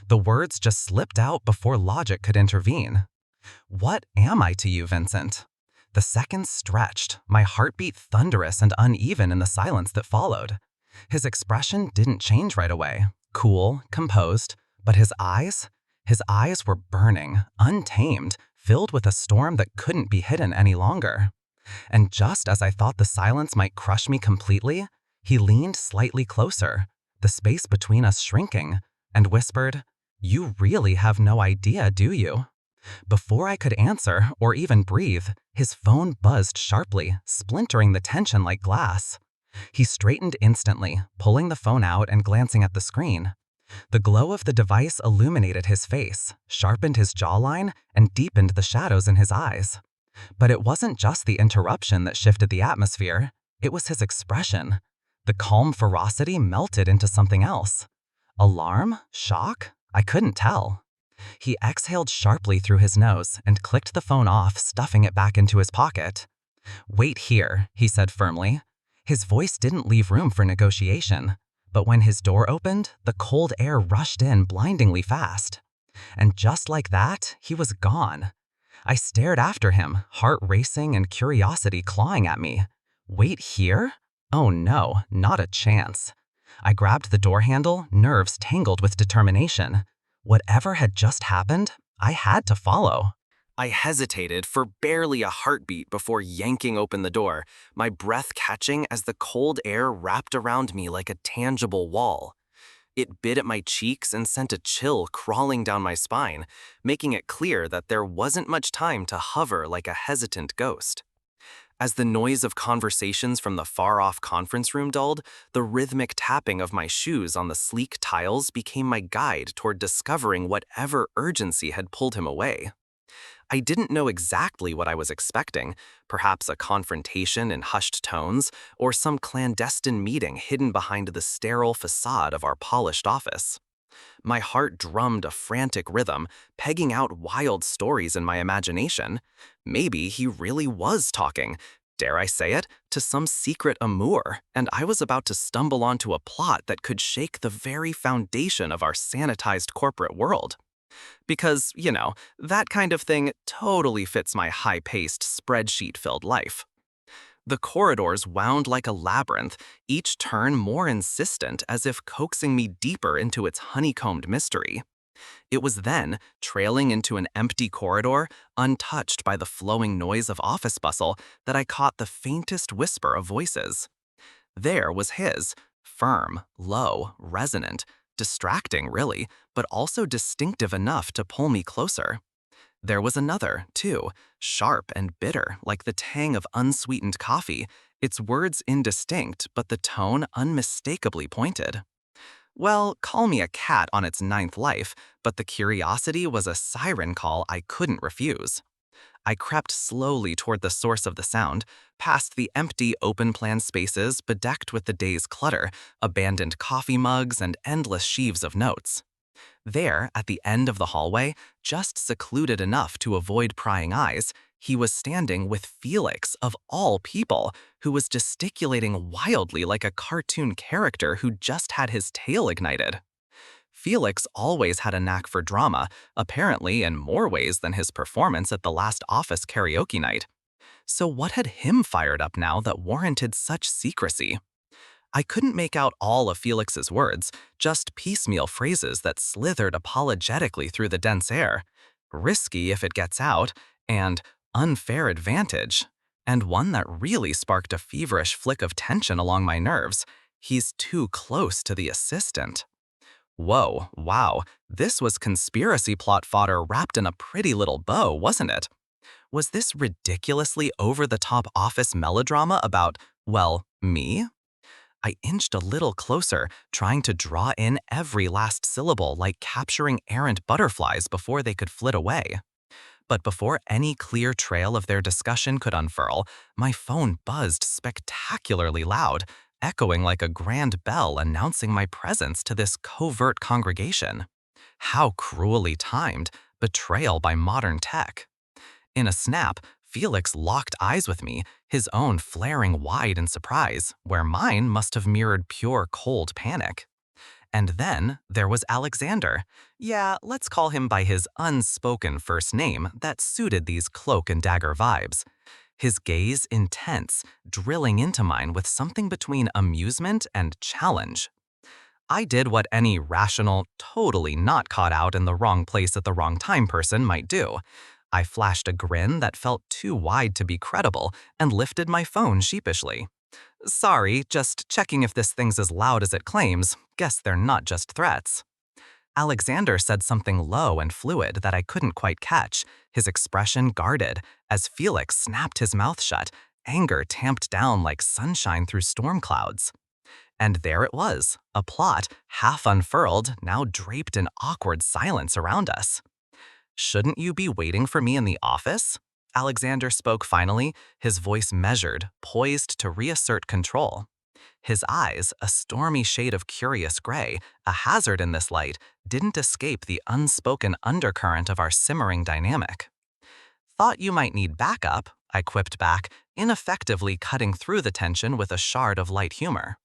The words just slipped out before logic could intervene. "What am I to you, Vincent?" The seconds stretched, my heartbeat thunderous and uneven in the silence that followed. His expression didn't change right away, cool, composed, but his eyes were burning, untamed, filled with a storm that couldn't be hidden any longer. And just as I thought the silence might crush me completely, he leaned slightly closer, the space between us shrinking, and whispered, "You really have no idea, do you?" Before I could answer or even breathe, his phone buzzed sharply, splintering the tension like glass. He straightened instantly, pulling the phone out and glancing at the screen. The glow of the device illuminated his face, sharpened his jawline, and deepened the shadows in his eyes. But it wasn't just the interruption that shifted the atmosphere, it was his expression. The calm ferocity melted into something else. Alarm? Shock? I couldn't tell. He exhaled sharply through his nose and clicked the phone off, stuffing it back into his pocket. "Wait here," he said firmly. His voice didn't leave room for negotiation, But when his door opened, the cold air rushed in blindingly fast. And just like that, he was gone. I stared after him, heart racing and curiosity clawing at me. Wait here? Oh no, not a chance. I grabbed the door handle, nerves tangled with determination. Whatever had just happened, I had to follow. I hesitated for barely a heartbeat before yanking open the door, my breath catching as the cold air wrapped around me like a tangible wall. It bit at my cheeks and sent a chill crawling down my spine, making it clear that there wasn't much time to hover like a hesitant ghost. As the noise of conversations from the far-off conference room dulled, the rhythmic tapping of my shoes on the sleek tiles became my guide toward discovering whatever urgency had pulled him away. I didn't know exactly what I was expecting, perhaps a confrontation in hushed tones, or some clandestine meeting hidden behind the sterile facade of our polished office. My heart drummed a frantic rhythm, pegging out wild stories in my imagination. Maybe he really was talking, dare I say it, to some secret amour, and I was about to stumble onto a plot that could shake the very foundation of our sanitized corporate world. Because, that kind of thing totally fits my high-paced, spreadsheet-filled life. The corridors wound like a labyrinth, each turn more insistent as if coaxing me deeper into its honeycombed mystery. It was then, trailing into an empty corridor, untouched by the flowing noise of office bustle, that I caught the faintest whisper of voices. There was his, firm, low, resonant, distracting really, but also distinctive enough to pull me closer. There was another, too, sharp and bitter, like the tang of unsweetened coffee, its words indistinct, but the tone unmistakably pointed. Well, call me a cat on its ninth life, but the curiosity was a siren call I couldn't refuse. I crept slowly toward the source of the sound, past the empty open-plan spaces bedecked with the day's clutter, abandoned coffee mugs, and endless sheaves of notes. There, at the end of the hallway, just secluded enough to avoid prying eyes, he was standing with Felix, of all people, who was gesticulating wildly like a cartoon character who just had his tail ignited. Felix always had a knack for drama, apparently in more ways than his performance at the last office karaoke night. So what had him fired up now that warranted such secrecy? I couldn't make out all of Felix's words, just piecemeal phrases that slithered apologetically through the dense air. Risky if it gets out, and unfair advantage. And one that really sparked a feverish flick of tension along my nerves. He's too close to the assistant. Whoa, wow, this was conspiracy plot fodder wrapped in a pretty little bow, wasn't it? Was this ridiculously over-the-top office melodrama about, well, me? I inched a little closer, trying to draw in every last syllable like capturing errant butterflies before they could flit away. But before any clear trail of their discussion could unfurl, my phone buzzed spectacularly loud, echoing like a grand bell announcing my presence to this covert congregation. How cruelly timed, betrayal by modern tech. In a snap, Felix locked eyes with me, his own flaring wide in surprise, where mine must have mirrored pure cold panic. And then there was Alexander. Yeah, let's call him by his unspoken first name that suited these cloak and dagger vibes. His gaze intense, drilling into mine with something between amusement and challenge. I did what any rational, totally not caught out in the wrong place at the wrong time person might do. I flashed a grin that felt too wide to be credible and lifted my phone sheepishly. Sorry, just checking if this thing's as loud as it claims. Guess they're not just threats. Alexander said something low and fluid that I couldn't quite catch, his expression guarded, as Felix snapped his mouth shut, anger tamped down like sunshine through storm clouds. And there it was, a plot, half unfurled, now draped in awkward silence around us. Shouldn't you be waiting for me in the office? Alexander spoke finally, his voice measured, poised to reassert control. His eyes, a stormy shade of curious gray, a hazard in this light, didn't escape the unspoken undercurrent of our simmering dynamic. Thought you might need backup, I quipped back, ineffectively cutting through the tension with a shard of light humor.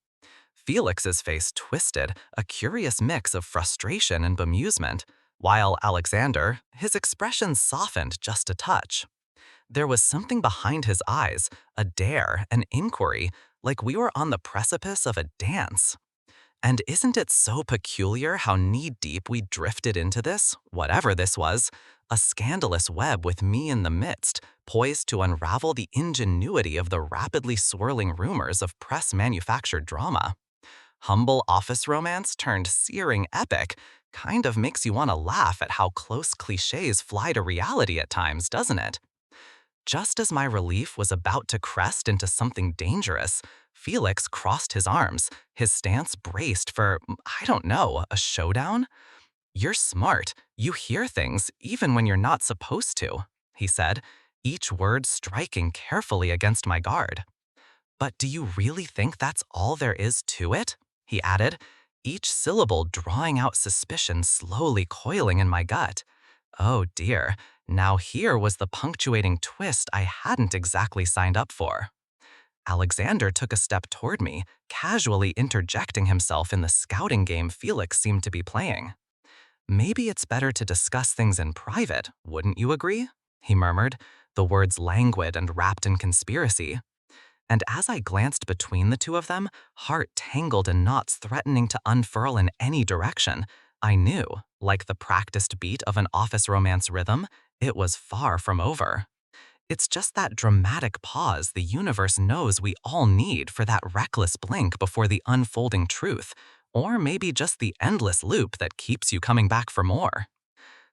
Felix's face twisted, a curious mix of frustration and bemusement, while Alexander, his expression softened just a touch. There was something behind his eyes, a dare, an inquiry, like we were on the precipice of a dance. And isn't it so peculiar how knee-deep we drifted into this, whatever this was, a scandalous web with me in the midst, poised to unravel the ingenuity of the rapidly swirling rumors of press-manufactured drama. Humble office romance turned searing epic kind of makes you want to laugh at how close cliches fly to reality at times, doesn't it? Just as my relief was about to crest into something dangerous, Felix crossed his arms, his stance braced for, I don't know, a showdown? "You're smart. You hear things even when you're not supposed to," he said, each word striking carefully against my guard. "But do you really think that's all there is to it?" he added, each syllable drawing out suspicion slowly coiling in my gut. Oh dear, now here was the punctuating twist I hadn't exactly signed up for. Alexander took a step toward me, casually interjecting himself in the scouting game Felix seemed to be playing. "Maybe it's better to discuss things in private, wouldn't you agree?" he murmured, the words languid and wrapped in conspiracy. And as I glanced between the two of them, heart tangled in knots threatening to unfurl in any direction, I knew, like the practiced beat of an office romance rhythm, it was far from over. It's just that dramatic pause the universe knows we all need for that reckless blink before the unfolding truth, or maybe just the endless loop that keeps you coming back for more.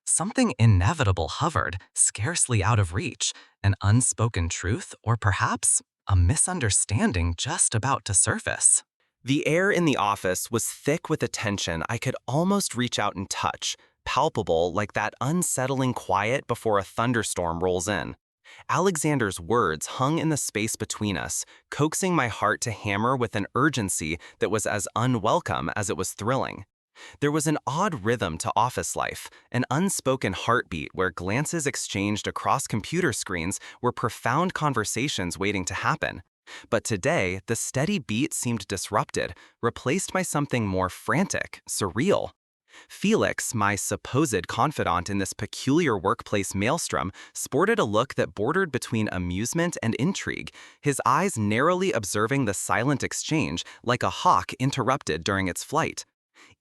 Something inevitable hovered, scarcely out of reach, an unspoken truth, or perhaps a misunderstanding just about to surface. The air in the office was thick with a tension I could almost reach out and touch, palpable like that unsettling quiet before a thunderstorm rolls in. Alexander's words hung in the space between us, coaxing my heart to hammer with an urgency that was as unwelcome as it was thrilling. There was an odd rhythm to office life, an unspoken heartbeat where glances exchanged across computer screens were profound conversations waiting to happen. But today, the steady beat seemed disrupted, replaced by something more frantic, surreal. Felix, my supposed confidant in this peculiar workplace maelstrom, sported a look that bordered between amusement and intrigue, his eyes narrowly observing the silent exchange like a hawk interrupted during its flight.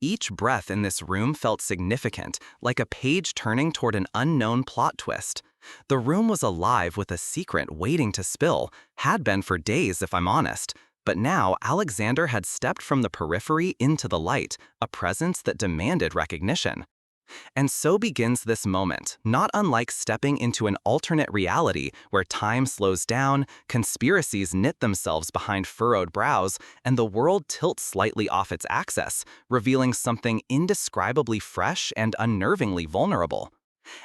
Each breath in this room felt significant, like a page turning toward an unknown plot twist. The room was alive with a secret waiting to spill, had been for days if I'm honest. But now Alexander had stepped from the periphery into the light, a presence that demanded recognition. And so begins this moment, not unlike stepping into an alternate reality where time slows down, conspiracies knit themselves behind furrowed brows, and the world tilts slightly off its axis, revealing something indescribably fresh and unnervingly vulnerable.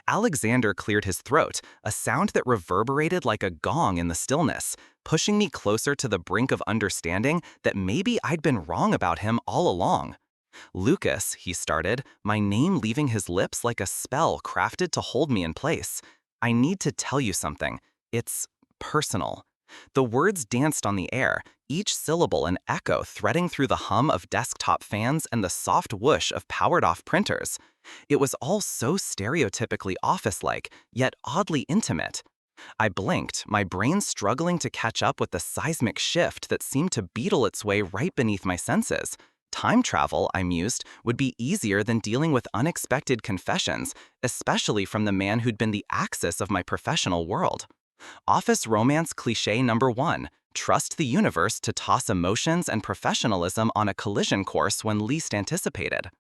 Alexander cleared his throat, a sound that reverberated like a gong in the stillness, pushing me closer to the brink of understanding that maybe I'd been wrong about him all along. "Lucas," he started, my name leaving his lips like a spell crafted to hold me in place. "I need to tell you something. It's personal." The words danced on the air, each syllable an echo threading through the hum of desktop fans and the soft whoosh of powered-off printers. It was all so stereotypically office-like, yet oddly intimate. I blinked, my brain struggling to catch up with the seismic shift that seemed to beetle its way right beneath my senses. Time travel, I mused, would be easier than dealing with unexpected confessions, especially from the man who'd been the axis of my professional world. Office romance cliché number 1. Trust the universe to toss emotions and professionalism on a collision course when least anticipated.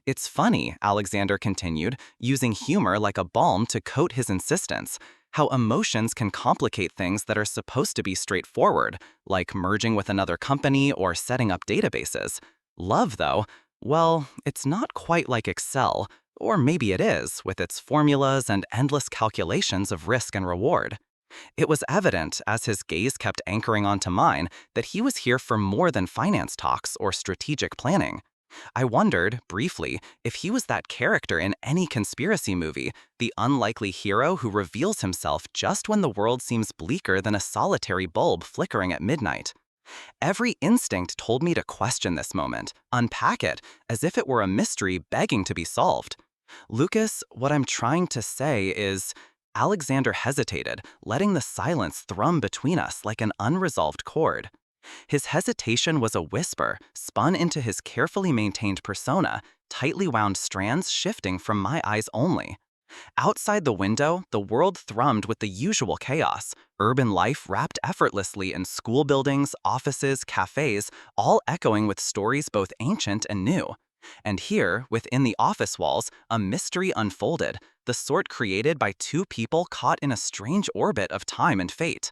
"It's funny," Alexander continued, using humor like a balm to coat his insistence, "how emotions can complicate things that are supposed to be straightforward, like merging with another company or setting up databases. Love, though, well, it's not quite like Excel, or maybe it is, with its formulas and endless calculations of risk and reward." It was evident, as his gaze kept anchoring onto mine, that he was here for more than finance talks or strategic planning. I wondered, briefly, if he was that character in any conspiracy movie, the unlikely hero who reveals himself just when the world seems bleaker than a solitary bulb flickering at midnight. Every instinct told me to question this moment, unpack it, as if it were a mystery begging to be solved. Lucas, what I'm trying to say is, Alexander hesitated, letting the silence thrum between us like an unresolved chord. His hesitation was a whisper, spun into his carefully maintained persona, tightly wound strands shifting from my eyes only. Outside the window, the world thrummed with the usual chaos. Urban life wrapped effortlessly in school buildings, offices, cafes, all echoing with stories both ancient and new. And here, within the office walls, a mystery unfolded, the sort created by two people caught in a strange orbit of time and fate.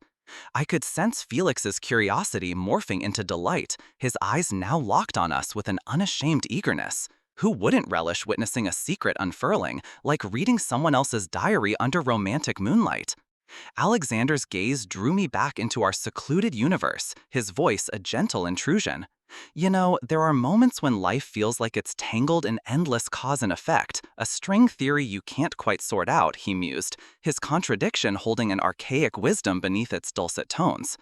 I could sense Felix's curiosity morphing into delight, his eyes now locked on us with an unashamed eagerness. Who wouldn't relish witnessing a secret unfurling, like reading someone else's diary under romantic moonlight? Alexander's gaze drew me back into our secluded universe, his voice a gentle intrusion. You know, there are moments when life feels like it's tangled in endless cause and effect, a string theory you can't quite sort out, he mused, his contradiction holding an archaic wisdom beneath its dulcet tones.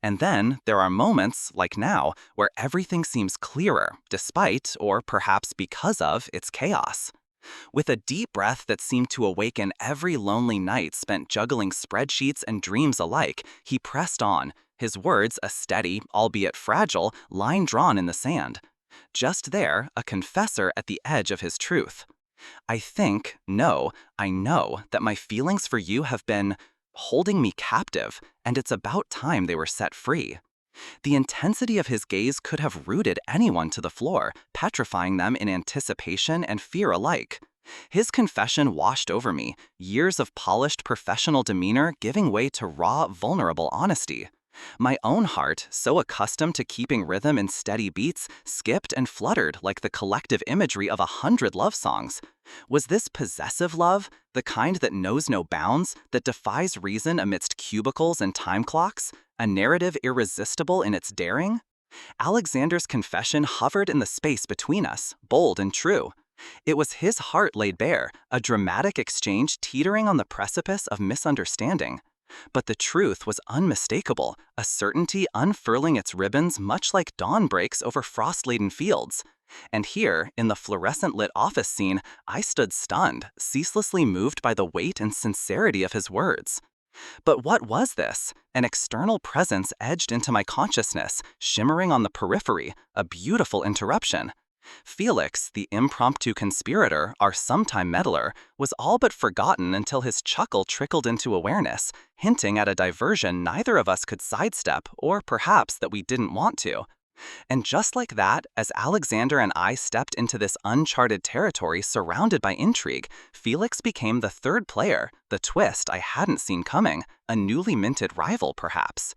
And then there are moments, like now, where everything seems clearer, despite, or perhaps because of, its chaos. With a deep breath that seemed to awaken every lonely night spent juggling spreadsheets and dreams alike, he pressed on, his words a steady, albeit fragile, line drawn in the sand. Just there, a confessor at the edge of his truth. I think, no, I know that my feelings for you have been holding me captive, and it's about time they were set free. The intensity of his gaze could have rooted anyone to the floor, petrifying them in anticipation and fear alike. His confession washed over me, years of polished professional demeanor giving way to raw, vulnerable honesty. My own heart, so accustomed to keeping rhythm in steady beats, skipped and fluttered like the collective imagery of 100 love songs. Was this possessive love, the kind that knows no bounds, that defies reason amidst cubicles and time clocks, a narrative irresistible in its daring? Alexander's confession hovered in the space between us, bold and true. It was his heart laid bare, a dramatic exchange teetering on the precipice of misunderstanding. But the truth was unmistakable, a certainty unfurling its ribbons much like dawn breaks over frost-laden fields. And here, in the fluorescent-lit office scene, I stood stunned, ceaselessly moved by the weight and sincerity of his words. But what was this? An external presence edged into my consciousness, shimmering on the periphery, a beautiful interruption. Felix, the impromptu conspirator, our sometime meddler, was all but forgotten until his chuckle trickled into awareness, hinting at a diversion neither of us could sidestep, or perhaps that we didn't want to. And just like that, as Alexander and I stepped into this uncharted territory surrounded by intrigue, Felix became the third player, the twist I hadn't seen coming, a newly minted rival perhaps.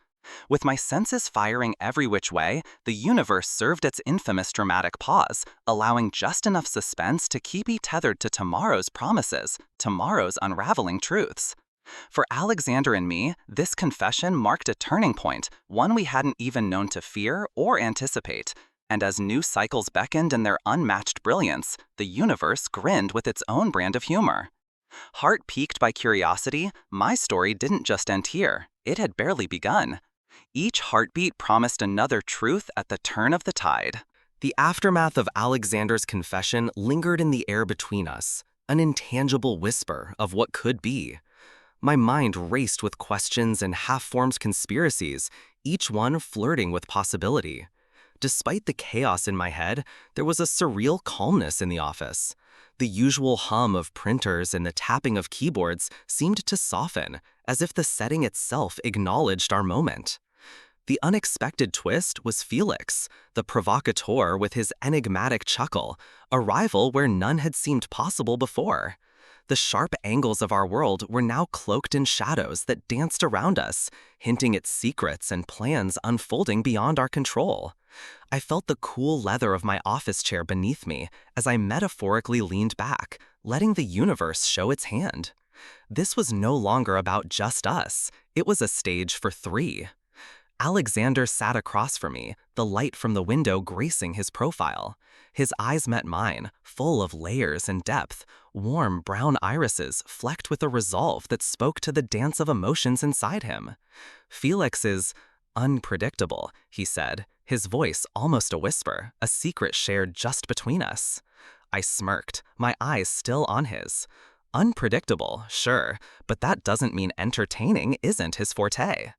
With my senses firing every which way, the universe served its infamous dramatic pause, allowing just enough suspense to keep me tethered to tomorrow's promises, tomorrow's unraveling truths. For Alexander and me, this confession marked a turning point, one we hadn't even known to fear or anticipate. And as new cycles beckoned in their unmatched brilliance, the universe grinned with its own brand of humor. Heart piqued by curiosity, my story didn't just end here. It had barely begun. Each heartbeat promised another truth at the turn of the tide. The aftermath of Alexander's confession lingered in the air between us, an intangible whisper of what could be. My mind raced with questions and half-formed conspiracies, each one flirting with possibility. Despite the chaos in my head, there was a surreal calmness in the office. The usual hum of printers and the tapping of keyboards seemed to soften, as if the setting itself acknowledged our moment. The unexpected twist was Felix, the provocateur with his enigmatic chuckle, a rival where none had seemed possible before. The sharp angles of our world were now cloaked in shadows that danced around us, hinting at secrets and plans unfolding beyond our control. I felt the cool leather of my office chair beneath me as I metaphorically leaned back, letting the universe show its hand. This was no longer about just us. It was a stage for three. Alexander sat across from me, the light from the window gracing his profile. His eyes met mine, full of layers and depth, warm brown irises flecked with a resolve that spoke to the dance of emotions inside him. Felix's Unpredictable, he said, his voice almost a whisper, a secret shared just between us. I smirked, my eyes still on his. Unpredictable, sure, but that doesn't mean entertaining isn't his forte.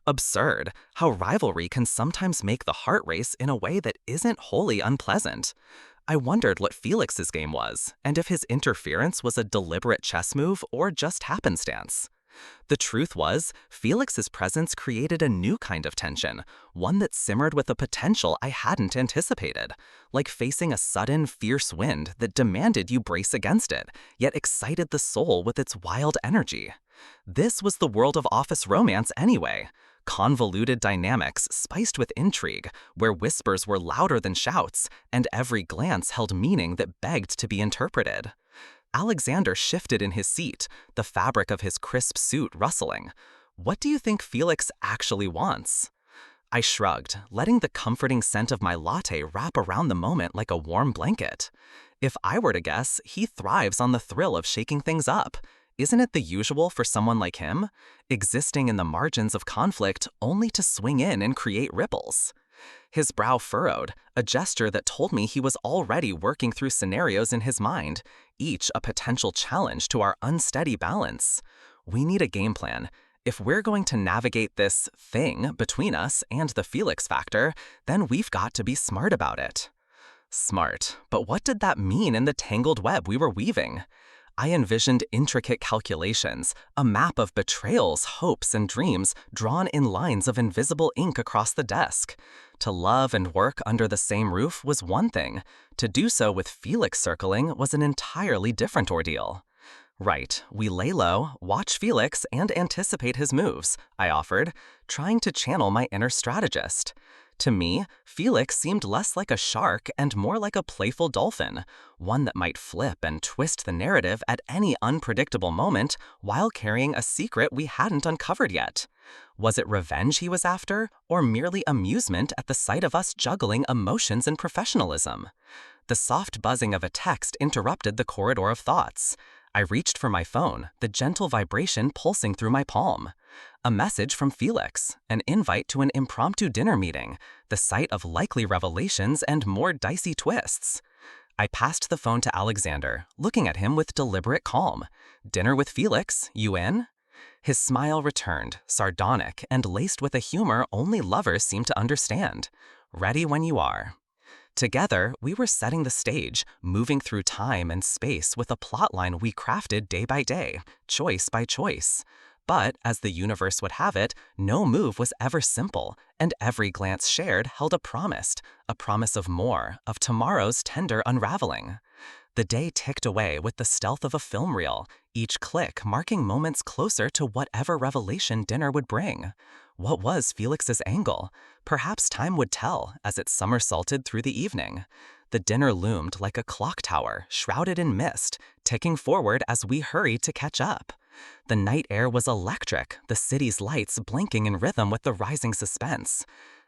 Absurd how rivalry can sometimes make the heart race in a way that isn't wholly unpleasant. I wondered what Felix's game was, and if his interference was a deliberate chess move or just happenstance. The truth was, Felix's presence created a new kind of tension, one that simmered with a potential I hadn't anticipated, like facing a sudden, fierce wind that demanded you brace against it, yet excited the soul with its wild energy. This was the world of office romance anyway. Convoluted dynamics spiced with intrigue, where whispers were louder than shouts, and every glance held meaning that begged to be interpreted. Alexander shifted in his seat, the fabric of his crisp suit rustling. What do you think Felix actually wants? I shrugged, letting the comforting scent of my latte wrap around the moment like a warm blanket. If I were to guess, he thrives on the thrill of shaking things up. Isn't it the usual for someone like him? Existing in the margins of conflict only to swing in and create ripples. His brow furrowed, a gesture that told me he was already working through scenarios in his mind, each a potential challenge to our unsteady balance. We need a game plan. If we're going to navigate this thing between us and the Felix factor, then we've got to be smart about it. Smart, but what did that mean in the tangled web we were weaving? I envisioned intricate calculations, a map of betrayals, hopes, and dreams drawn in lines of invisible ink across the desk. To love and work under the same roof was one thing. To do so with Felix circling was an entirely different ordeal. Right, we lay low, watch Felix, and anticipate his moves, I offered, trying to channel my inner strategist. To me, Felix seemed less like a shark and more like a playful dolphin, one that might flip and twist the narrative at any unpredictable moment while carrying a secret we hadn't uncovered yet. Was it revenge he was after, or merely amusement at the sight of us juggling emotions and professionalism? The soft buzzing of a text interrupted the corridor of thoughts. I reached for my phone, the gentle vibration pulsing through my palm. A message from Felix, an invite to an impromptu dinner meeting, the site of likely revelations and more dicey twists. I passed the phone to Alexander, looking at him with deliberate calm. Dinner with Felix, you in? His smile returned, sardonic and laced with a humor only lovers seem to understand. Ready when you are. Together, we were setting the stage, moving through time and space with a plotline we crafted day by day, choice by choice. But, as the universe would have it, no move was ever simple, and every glance shared held a promise of more, of tomorrow's tender unraveling. The day ticked away with the stealth of a film reel, each click marking moments closer to whatever revelation dinner would bring. What was Felix's angle? Perhaps time would tell as it somersaulted through the evening. The dinner loomed like a clock tower, shrouded in mist, ticking forward as we hurried to catch up. The night air was electric, the city's lights blinking in rhythm with the rising suspense.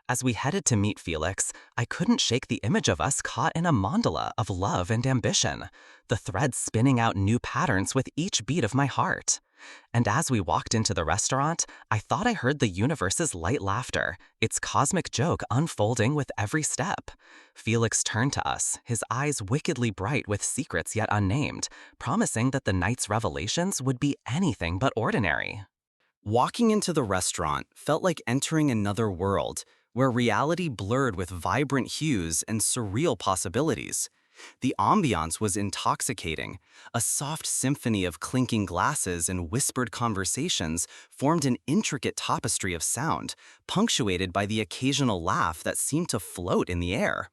As we headed to meet Felix, I couldn't shake the image of us caught in a mandala of love and ambition, the threads spinning out new patterns with each beat of my heart. And as we walked into the restaurant, I thought I heard the universe's light laughter, its cosmic joke unfolding with every step. Felix turned to us, his eyes wickedly bright with secrets yet unnamed, promising that the night's revelations would be anything but ordinary. Walking into the restaurant felt like entering another world, where reality blurred with vibrant hues and surreal possibilities. The ambiance was intoxicating. A soft symphony of clinking glasses and whispered conversations formed an intricate tapestry of sound, punctuated by the occasional laugh that seemed to float in the air.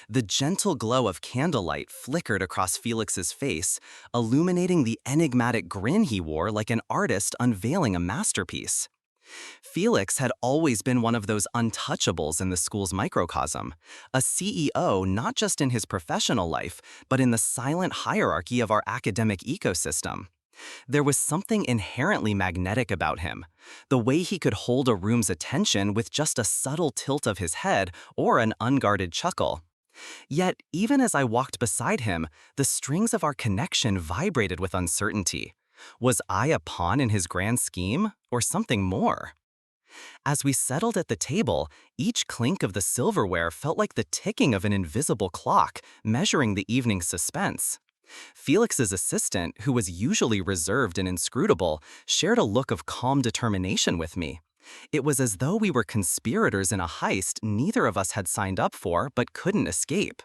The gentle glow of candlelight flickered across Felix's face, illuminating the enigmatic grin he wore like an artist unveiling a masterpiece. Felix had always been one of those untouchables in the school's microcosm, a CEO not just in his professional life, but in the silent hierarchy of our academic ecosystem. There was something inherently magnetic about him, the way he could hold a room's attention with just a subtle tilt of his head or an unguarded chuckle. Yet, even as I walked beside him, the strings of our connection vibrated with uncertainty. Was I a pawn in his grand scheme, or something more? As we settled at the table, each clink of the silverware felt like the ticking of an invisible clock, measuring the evening's suspense. Felix's assistant, who was usually reserved and inscrutable, shared a look of calm determination with me. It was as though we were conspirators in a heist neither of us had signed up for but couldn't escape.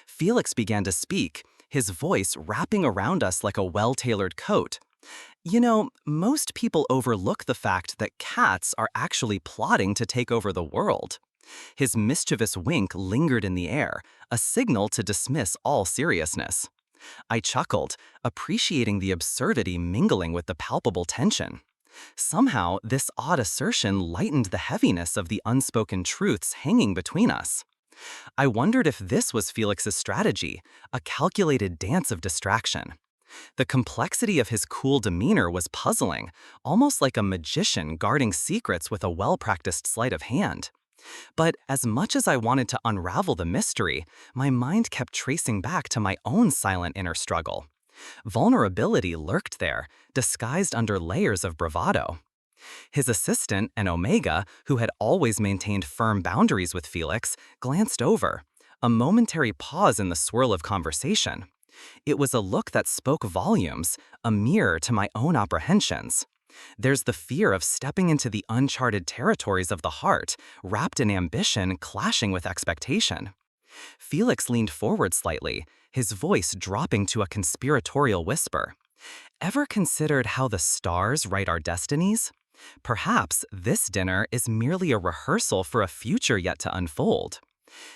Felix began to speak, his voice wrapping around us like a well-tailored coat. You know, most people overlook the fact that cats are actually plotting to take over the world. His mischievous wink lingered in the air, a signal to dismiss all seriousness. I chuckled, appreciating the absurdity mingling with the palpable tension. Somehow, this odd assertion lightened the heaviness of the unspoken truths hanging between us. I wondered if this was Felix's strategy, a calculated dance of distraction. The complexity of his cool demeanor was puzzling, almost like a magician guarding secrets with a well-practiced sleight of hand. But as much as I wanted to unravel the mystery, my mind kept tracing back to my own silent inner struggle. Vulnerability lurked there, disguised under layers of bravado. His assistant, an Omega, who had always maintained firm boundaries with Felix, glanced over, a momentary pause in the swirl of conversation. It was a look that spoke volumes, a mirror to my own apprehensions. There's the fear of stepping into the uncharted territories of the heart, wrapped in ambition clashing with expectation. Felix leaned forward slightly, his voice dropping to a conspiratorial whisper. Ever considered how the stars write our destinies? Perhaps this dinner is merely a rehearsal for a future yet to unfold.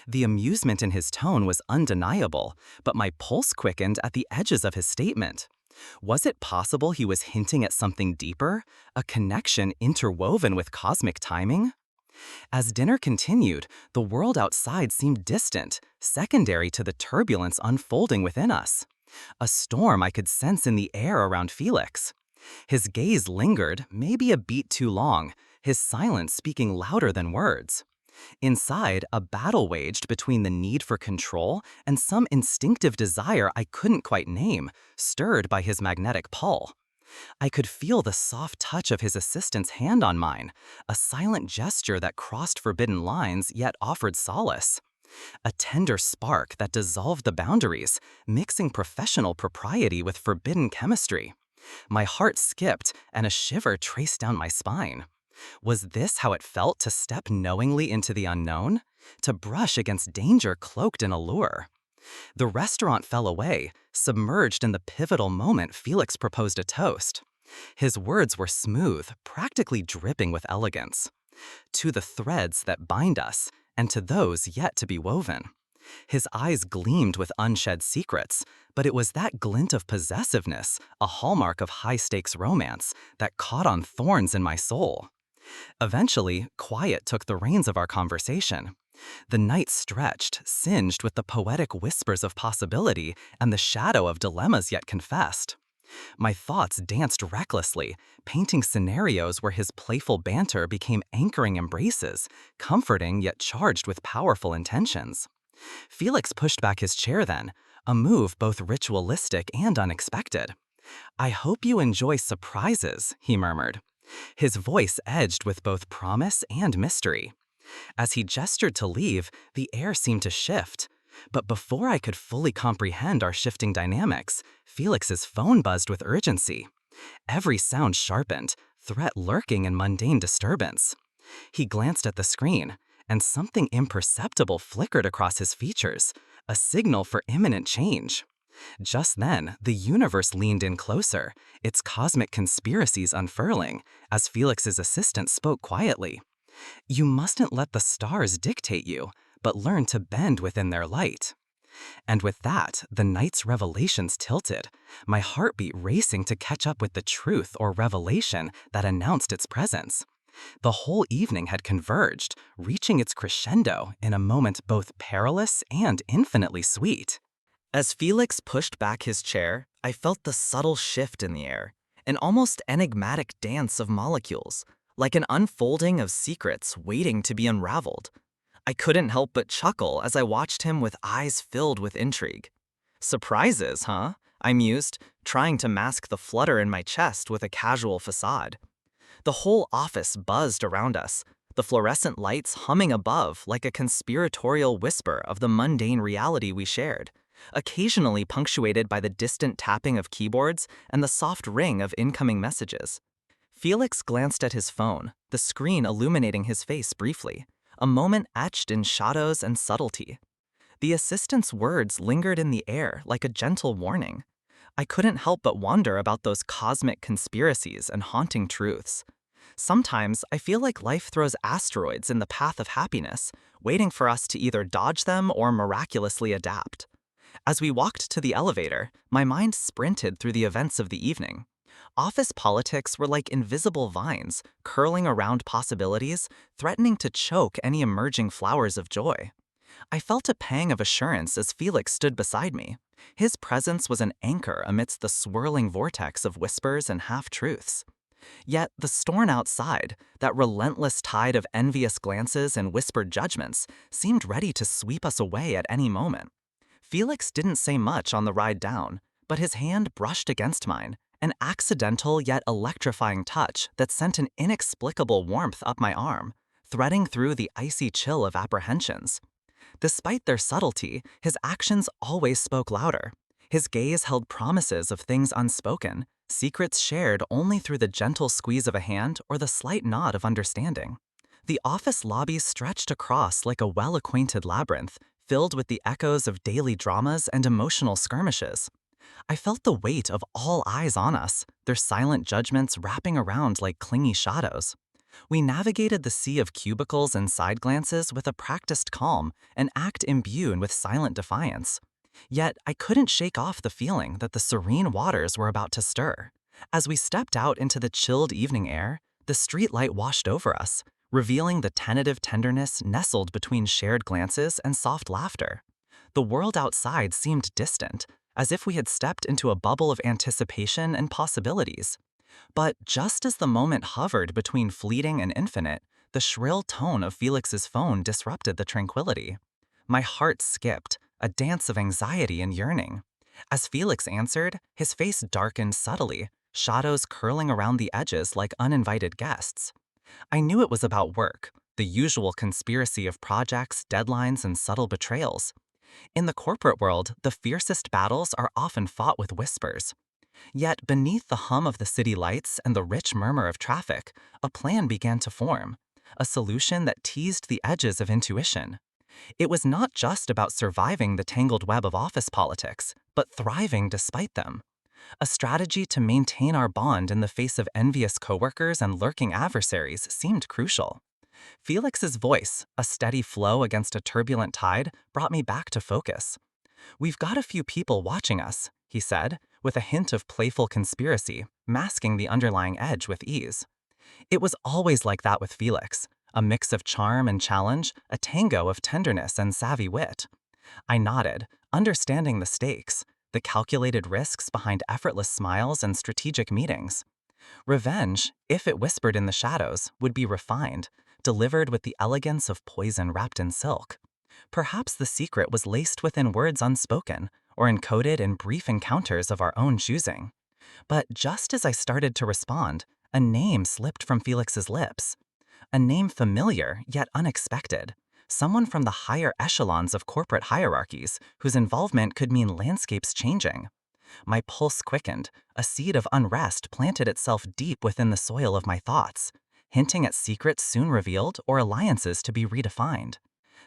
The amusement in his tone was undeniable, but my pulse quickened at the edges of his statement. Was it possible he was hinting at something deeper, a connection interwoven with cosmic timing? As dinner continued, the world outside seemed distant, secondary to the turbulence unfolding within us. A storm I could sense in the air around Felix. His gaze lingered, maybe a beat too long, his silence speaking louder than words. Inside, a battle waged between the need for control and some instinctive desire I couldn't quite name, stirred by his magnetic pull. I could feel the soft touch of his assistant's hand on mine, a silent gesture that crossed forbidden lines yet offered solace. A tender spark that dissolved the boundaries, mixing professional propriety with forbidden chemistry. My heart skipped and a shiver traced down my spine. Was this how it felt to step knowingly into the unknown? To brush against danger cloaked in allure? The restaurant fell away, submerged in the pivotal moment Felix proposed a toast. His words were smooth, practically dripping with elegance. To the threads that bind us, and to those yet to be woven. His eyes gleamed with unshed secrets, but it was that glint of possessiveness, a hallmark of high-stakes romance, that caught on thorns in my soul. Eventually, quiet took the reins of our conversation. The night stretched, singed with the poetic whispers of possibility and the shadow of dilemmas yet confessed. My thoughts danced recklessly, painting scenarios where his playful banter became anchoring embraces, comforting yet charged with powerful intentions. Felix pushed back his chair then, a move both ritualistic and unexpected. "I hope you enjoy surprises," he murmured. His voice edged with both promise and mystery. As he gestured to leave, the air seemed to shift. But before I could fully comprehend our shifting dynamics, Felix's phone buzzed with urgency. Every sound sharpened, threat lurking in mundane disturbance. He glanced at the screen, and something imperceptible flickered across his features, a signal for imminent change. Just then, the universe leaned in closer, its cosmic conspiracies unfurling, as Felix's assistant spoke quietly. "You mustn't let the stars dictate you, but learn to bend within their light." And with that, the night's revelations tilted, my heartbeat racing to catch up with the truth or revelation that announced its presence. The whole evening had converged, reaching its crescendo in a moment both perilous and infinitely sweet. As Felix pushed back his chair, I felt the subtle shift in the air, an almost enigmatic dance of molecules, like an unfolding of secrets waiting to be unraveled. I couldn't help but chuckle as I watched him with eyes filled with intrigue. "Surprises, huh?" I mused, trying to mask the flutter in my chest with a casual facade. The whole office buzzed around us, the fluorescent lights humming above like a conspiratorial whisper of the mundane reality we shared, occasionally punctuated by the distant tapping of keyboards and the soft ring of incoming messages. Felix glanced at his phone, the screen illuminating his face briefly, a moment etched in shadows and subtlety. The assistant's words lingered in the air like a gentle warning. I couldn't help but wonder about those cosmic conspiracies and haunting truths. Sometimes I feel like life throws asteroids in the path of happiness, waiting for us to either dodge them or miraculously adapt. As we walked to the elevator, my mind sprinted through the events of the evening. Office politics were like invisible vines, curling around possibilities, threatening to choke any emerging flowers of joy. I felt a pang of assurance as Felix stood beside me. His presence was an anchor amidst the swirling vortex of whispers and half-truths. Yet the storm outside, that relentless tide of envious glances and whispered judgments, seemed ready to sweep us away at any moment. Felix didn't say much on the ride down, but his hand brushed against mine, an accidental yet electrifying touch that sent an inexplicable warmth up my arm, threading through the icy chill of apprehensions. Despite their subtlety, his actions always spoke louder. His gaze held promises of things unspoken, secrets shared only through the gentle squeeze of a hand or the slight nod of understanding. The office lobby stretched across like a well-acquainted labyrinth, filled with the echoes of daily dramas and emotional skirmishes. I felt the weight of all eyes on us, their silent judgments wrapping around like clingy shadows. We navigated the sea of cubicles and side glances with a practiced calm, an act imbued with silent defiance. Yet I couldn't shake off the feeling that the serene waters were about to stir. As we stepped out into the chilled evening air, the streetlight washed over us, revealing the tentative tenderness nestled between shared glances and soft laughter. The world outside seemed distant, as if we had stepped into a bubble of anticipation and possibilities. But just as the moment hovered between fleeting and infinite, the shrill tone of Felix's phone disrupted the tranquility. My heart skipped, a dance of anxiety and yearning. As Felix answered, his face darkened subtly, shadows curling around the edges like uninvited guests. I knew it was about work, the usual conspiracy of projects, deadlines, and subtle betrayals. In the corporate world, the fiercest battles are often fought with whispers. Yet beneath the hum of the city lights and the rich murmur of traffic, a plan began to form, a solution that teased the edges of intuition. It was not just about surviving the tangled web of office politics, but thriving despite them. A strategy to maintain our bond in the face of envious coworkers and lurking adversaries seemed crucial. Felix's voice, a steady flow against a turbulent tide, brought me back to focus. "We've got a few people watching us," he said, with a hint of playful conspiracy, masking the underlying edge with ease. It was always like that with Felix, a mix of charm and challenge, a tango of tenderness and savvy wit. I nodded, understanding the stakes, the calculated risks behind effortless smiles and strategic meetings. Revenge, if it whispered in the shadows, would be refined, delivered with the elegance of poison wrapped in silk. Perhaps the secret was laced within words unspoken, or encoded in brief encounters of our own choosing. But just as I started to respond, a name slipped from Felix's lips. A name familiar, yet unexpected. Someone from the higher echelons of corporate hierarchies, whose involvement could mean landscapes changing. My pulse quickened, a seed of unrest planted itself deep within the soil of my thoughts, hinting at secrets soon revealed or alliances to be redefined.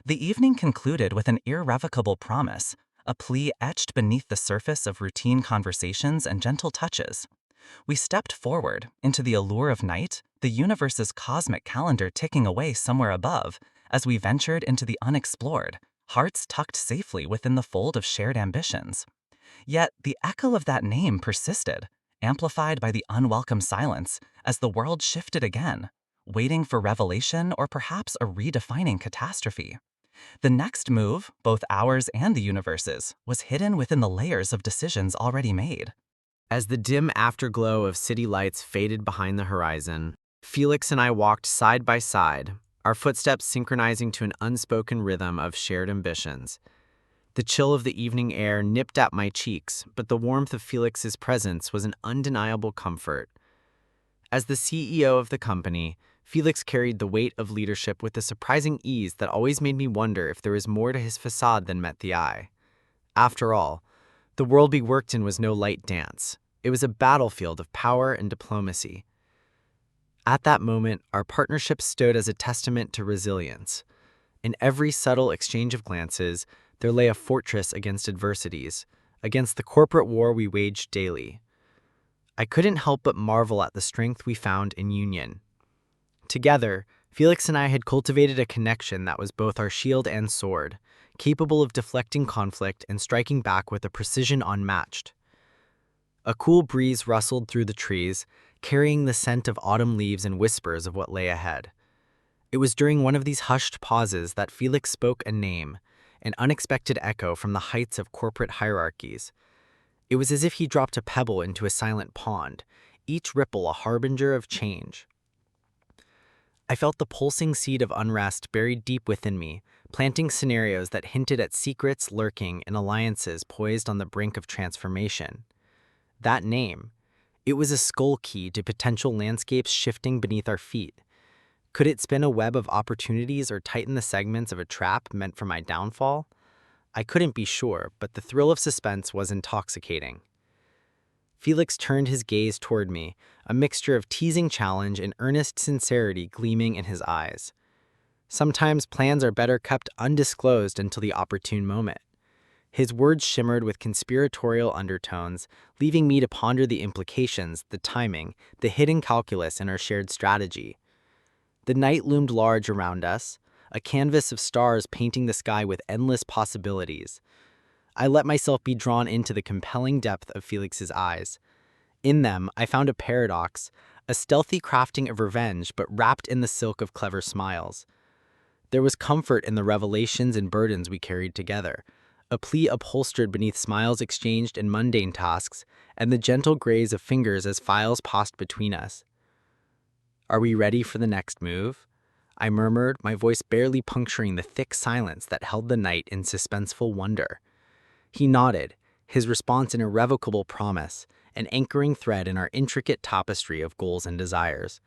The evening concluded with an irrevocable promise, a plea etched beneath the surface of routine conversations and gentle touches. We stepped forward into the allure of night, the universe's cosmic calendar ticking away somewhere above, as we ventured into the unexplored, hearts tucked safely within the fold of shared ambitions. Yet the echo of that name persisted, amplified by the unwelcome silence, as the world shifted again, waiting for revelation or perhaps a redefining catastrophe. The next move, both ours and the universe's, was hidden within the layers of decisions already made. As the dim afterglow of city lights faded behind the horizon, Felix and I walked side by side, our footsteps synchronizing to an unspoken rhythm of shared ambitions. The chill of the evening air nipped at my cheeks, but the warmth of Felix's presence was an undeniable comfort. As the CEO of the company, Felix carried the weight of leadership with a surprising ease that always made me wonder if there was more to his facade than met the eye. After all, the world we worked in was no light dance. It was a battlefield of power and diplomacy. At that moment, our partnership stood as a testament to resilience. In every subtle exchange of glances, there lay a fortress against adversities, against the corporate war we waged daily. I couldn't help but marvel at the strength we found in union. Together, Felix and I had cultivated a connection that was both our shield and sword, capable of deflecting conflict and striking back with a precision unmatched. A cool breeze rustled through the trees, carrying the scent of autumn leaves and whispers of what lay ahead. It was during one of these hushed pauses that Felix spoke a name, an unexpected echo from the heights of corporate hierarchies. It was as if he dropped a pebble into a silent pond, each ripple a harbinger of change. I felt the pulsing seed of unrest buried deep within me, planting scenarios that hinted at secrets lurking in alliances poised on the brink of transformation. That name, it was a skull key to potential landscapes shifting beneath our feet. Could it spin a web of opportunities or tighten the segments of a trap meant for my downfall? I couldn't be sure, but the thrill of suspense was intoxicating. Felix turned his gaze toward me, a mixture of teasing challenge and earnest sincerity gleaming in his eyes. Sometimes plans are better kept undisclosed until the opportune moment. His words shimmered with conspiratorial undertones, leaving me to ponder the implications, the timing, the hidden calculus in our shared strategy. The night loomed large around us, a canvas of stars painting the sky with endless possibilities. I let myself be drawn into the compelling depth of Felix's eyes. In them, I found a paradox, a stealthy crafting of revenge but wrapped in the silk of clever smiles. There was comfort in the revelations and burdens we carried together, a plea upholstered beneath smiles exchanged in mundane tasks, and the gentle graze of fingers as files passed between us. "Are we ready for the next move?" I murmured, my voice barely puncturing the thick silence that held the night in suspenseful wonder. He nodded, his response an irrevocable promise, an anchoring thread in our intricate tapestry of goals and desires.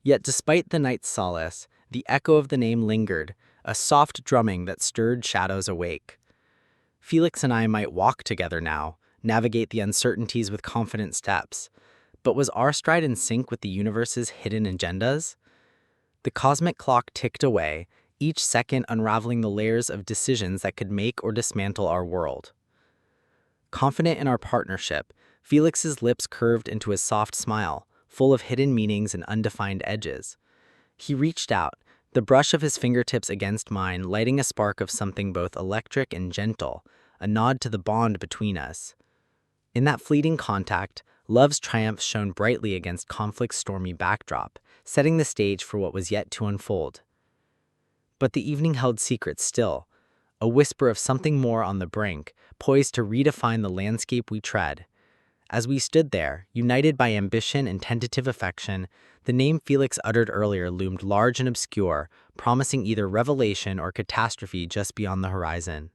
Yet despite the night's solace, the echo of the name lingered, a soft drumming that stirred shadows awake. Felix and I might walk together now, navigate the uncertainties with confident steps, but was our stride in sync with the universe's hidden agendas? The cosmic clock ticked away, each second unraveling the layers of decisions that could make or dismantle our world. Confident in our partnership, Felix's lips curved into a soft smile, full of hidden meanings and undefined edges. He reached out, the brush of his fingertips against mine lighting a spark of something both electric and gentle, a nod to the bond between us. In that fleeting contact, love's triumph shone brightly against conflict's stormy backdrop, setting the stage for what was yet to unfold. But the evening held secrets still, a whisper of something more on the brink, poised to redefine the landscape we tread. As we stood there, united by ambition and tentative affection, the name Felix uttered earlier loomed large and obscure, promising either revelation or catastrophe just beyond the horizon.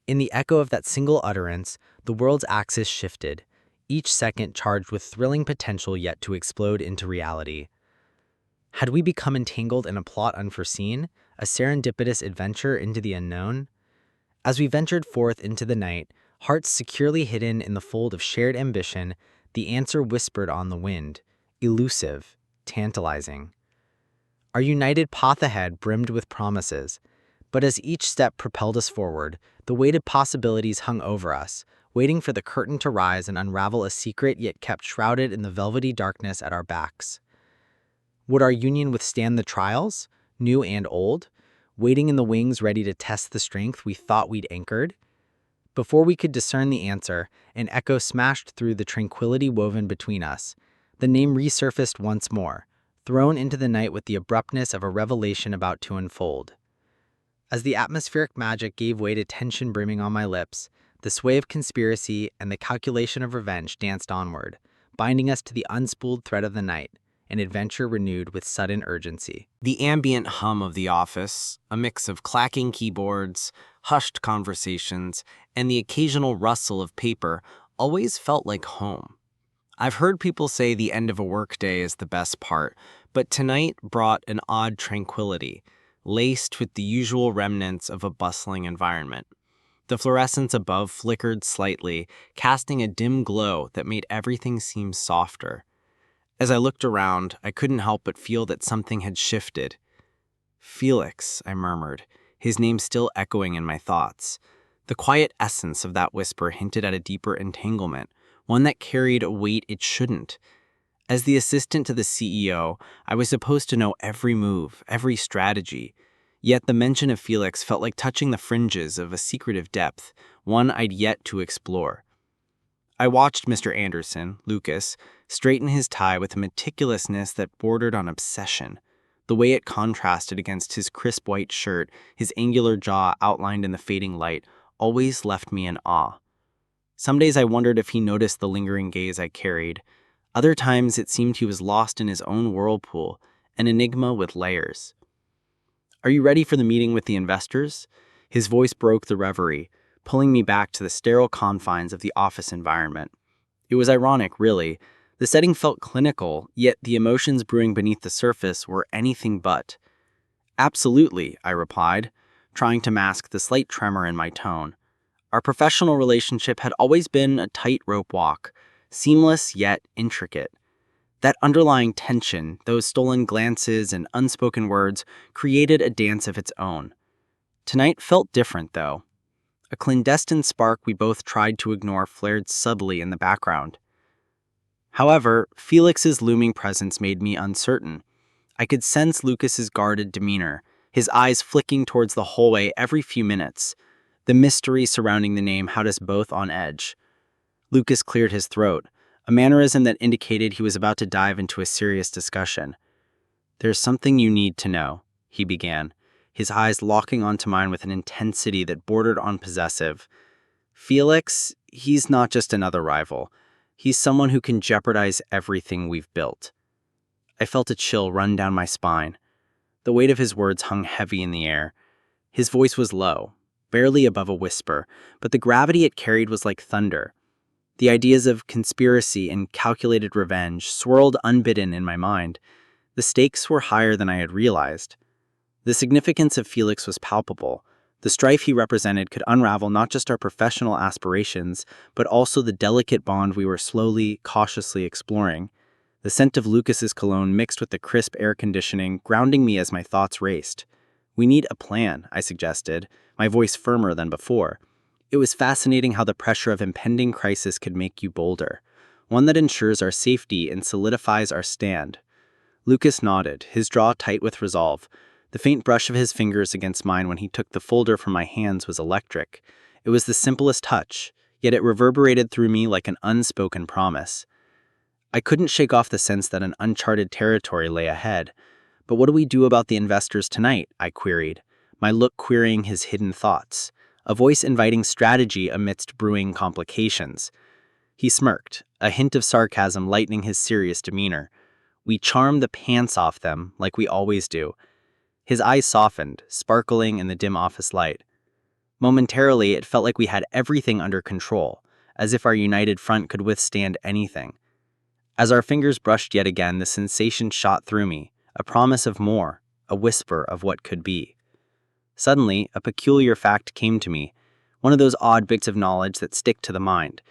In the echo of that single utterance, the world's axis shifted, each second charged with thrilling potential yet to explode into reality. Had we become entangled in a plot unforeseen, a serendipitous adventure into the unknown? As we ventured forth into the night, hearts securely hidden in the fold of shared ambition, the answer whispered on the wind, elusive, tantalizing. Our united path ahead brimmed with promises, but as each step propelled us forward, the weighted possibilities hung over us, waiting for the curtain to rise and unravel a secret yet kept shrouded in the velvety darkness at our backs. Would our union withstand the trials, new and old, waiting in the wings ready to test the strength we thought we'd anchored? Before we could discern the answer, an echo smashed through the tranquility woven between us. The name resurfaced once more, thrown into the night with the abruptness of a revelation about to unfold. As the atmospheric magic gave way to tension brimming on my lips, the sway of conspiracy and the calculation of revenge danced onward, binding us to the unspooled thread of the night, an adventure renewed with sudden urgency. The ambient hum of the office, a mix of clacking keyboards, hushed conversations, and the occasional rustle of paper, always felt like home. I've heard people say the end of a workday is the best part, but tonight brought an odd tranquility, laced with the usual remnants of a bustling environment. The fluorescence above flickered slightly, casting a dim glow that made everything seem softer. As I looked around, I couldn't help but feel that something had shifted. Felix, I murmured, his name still echoing in my thoughts. The quiet essence of that whisper hinted at a deeper entanglement, one that carried a weight it shouldn't. As the assistant to the CEO, I was supposed to know every move, every strategy. Yet the mention of Felix felt like touching the fringes of a secretive depth, one I'd yet to explore. I watched Mr. Anderson, Lucas, straighten his tie with a meticulousness that bordered on obsession. The way it contrasted against his crisp white shirt, his angular jaw outlined in the fading light, always left me in awe. Some days I wondered if he noticed the lingering gaze I carried. Other times it seemed he was lost in his own whirlpool, an enigma with layers. "Are you ready for the meeting with the investors?" His voice broke the reverie, pulling me back to the sterile confines of the office environment. It was ironic, really. The setting felt clinical, yet the emotions brewing beneath the surface were anything but. "Absolutely," I replied, trying to mask the slight tremor in my tone. Our professional relationship had always been a tightrope walk, seamless yet intricate. That underlying tension, those stolen glances and unspoken words, created a dance of its own. Tonight felt different, though. A clandestine spark we both tried to ignore flared subtly in the background. However, Felix's looming presence made me uncertain. I could sense Lucas's guarded demeanor, his eyes flicking towards the hallway every few minutes. The mystery surrounding the name had us both on edge. Lucas cleared his throat, a mannerism that indicated he was about to dive into a serious discussion. "There's something you need to know," he began, his eyes locking onto mine with an intensity that bordered on possessive. "Felix, he's not just another rival. He's someone who can jeopardize everything we've built." I felt a chill run down my spine. The weight of his words hung heavy in the air. His voice was low, barely above a whisper, but the gravity it carried was like thunder. The ideas of conspiracy and calculated revenge swirled unbidden in my mind. The stakes were higher than I had realized. The significance of Felix was palpable. The strife he represented could unravel not just our professional aspirations, but also the delicate bond we were slowly, cautiously exploring. The scent of Lucas's cologne mixed with the crisp air conditioning, grounding me as my thoughts raced. "We need a plan," I suggested, my voice firmer than before. It was fascinating how the pressure of impending crisis could make you bolder, one that ensures our safety and solidifies our stand. Lucas nodded, his jaw tight with resolve. The faint brush of his fingers against mine when he took the folder from my hands was electric. It was the simplest touch, yet it reverberated through me like an unspoken promise. I couldn't shake off the sense that an uncharted territory lay ahead. "But what do we do about the investors tonight?" I queried, my look querying his hidden thoughts, a voice inviting strategy amidst brewing complications. He smirked, a hint of sarcasm lightening his serious demeanor. "We charm the pants off them, like we always do." His eyes softened, sparkling in the dim office light. Momentarily, it felt like we had everything under control, as if our united front could withstand anything. As our fingers brushed yet again, the sensation shot through me, a promise of more, a whisper of what could be. Suddenly, a peculiar fact came to me, one of those odd bits of knowledge that stick to the mind.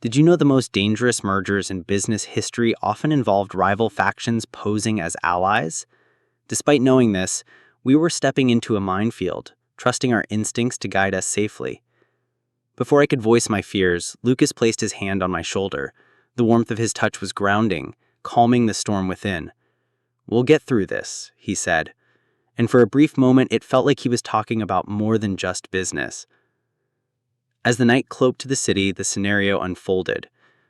Did you know the most dangerous mergers in business history often involved rival factions posing as allies? Despite knowing this, we were stepping into a minefield, trusting our instincts to guide us safely. Before I could voice my fears, Lucas placed his hand on my shoulder. The warmth of his touch was grounding, calming the storm within. "We'll get through this," he said. And for a brief moment, it felt like he was talking about more than just business. As the night cloaked to the city, the scenario unfolded.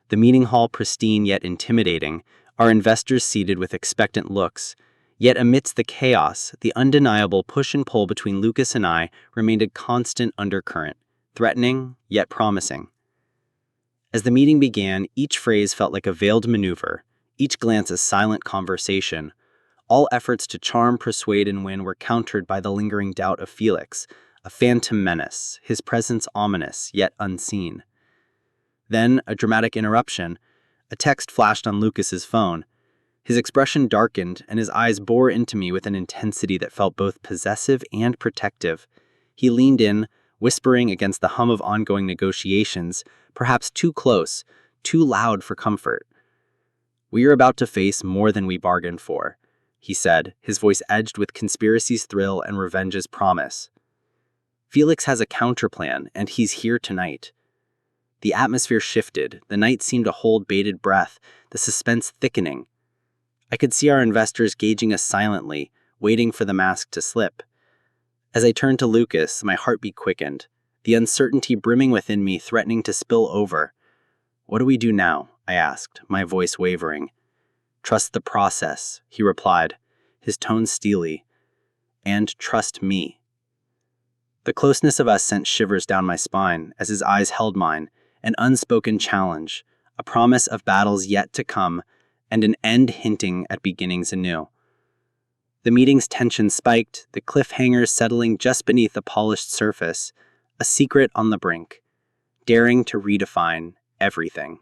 The meeting hall pristine yet intimidating, our investors seated with expectant looks. Yet amidst the chaos, the undeniable push and pull between Lucas and I remained a constant undercurrent, threatening yet promising. As the meeting began, each phrase felt like a veiled maneuver, each glance a silent conversation. All efforts to charm, persuade, and win were countered by the lingering doubt of Felix, a phantom menace, his presence ominous, yet unseen. Then, a dramatic interruption. A text flashed on Lucas's phone. His expression darkened, and his eyes bore into me with an intensity that felt both possessive and protective. He leaned in, whispering against the hum of ongoing negotiations, perhaps too close, too loud for comfort. "We are about to face more than we bargained for," he said, his voice edged with conspiracy's thrill and revenge's promise. "Felix has a counterplan, and he's here tonight." The atmosphere shifted, the night seemed to hold bated breath, the suspense thickening. I could see our investors gauging us silently, waiting for the mask to slip. As I turned to Lucas, my heartbeat quickened, the uncertainty brimming within me threatening to spill over. "What do we do now?" I asked, my voice wavering. "Trust the process," he replied, his tone steely. "And trust me." The closeness of us sent shivers down my spine as his eyes held mine, an unspoken challenge, a promise of battles yet to come, and an end hinting at beginnings anew. The meeting's tension spiked, the cliffhangers settling just beneath the polished surface, a secret on the brink, daring to redefine everything.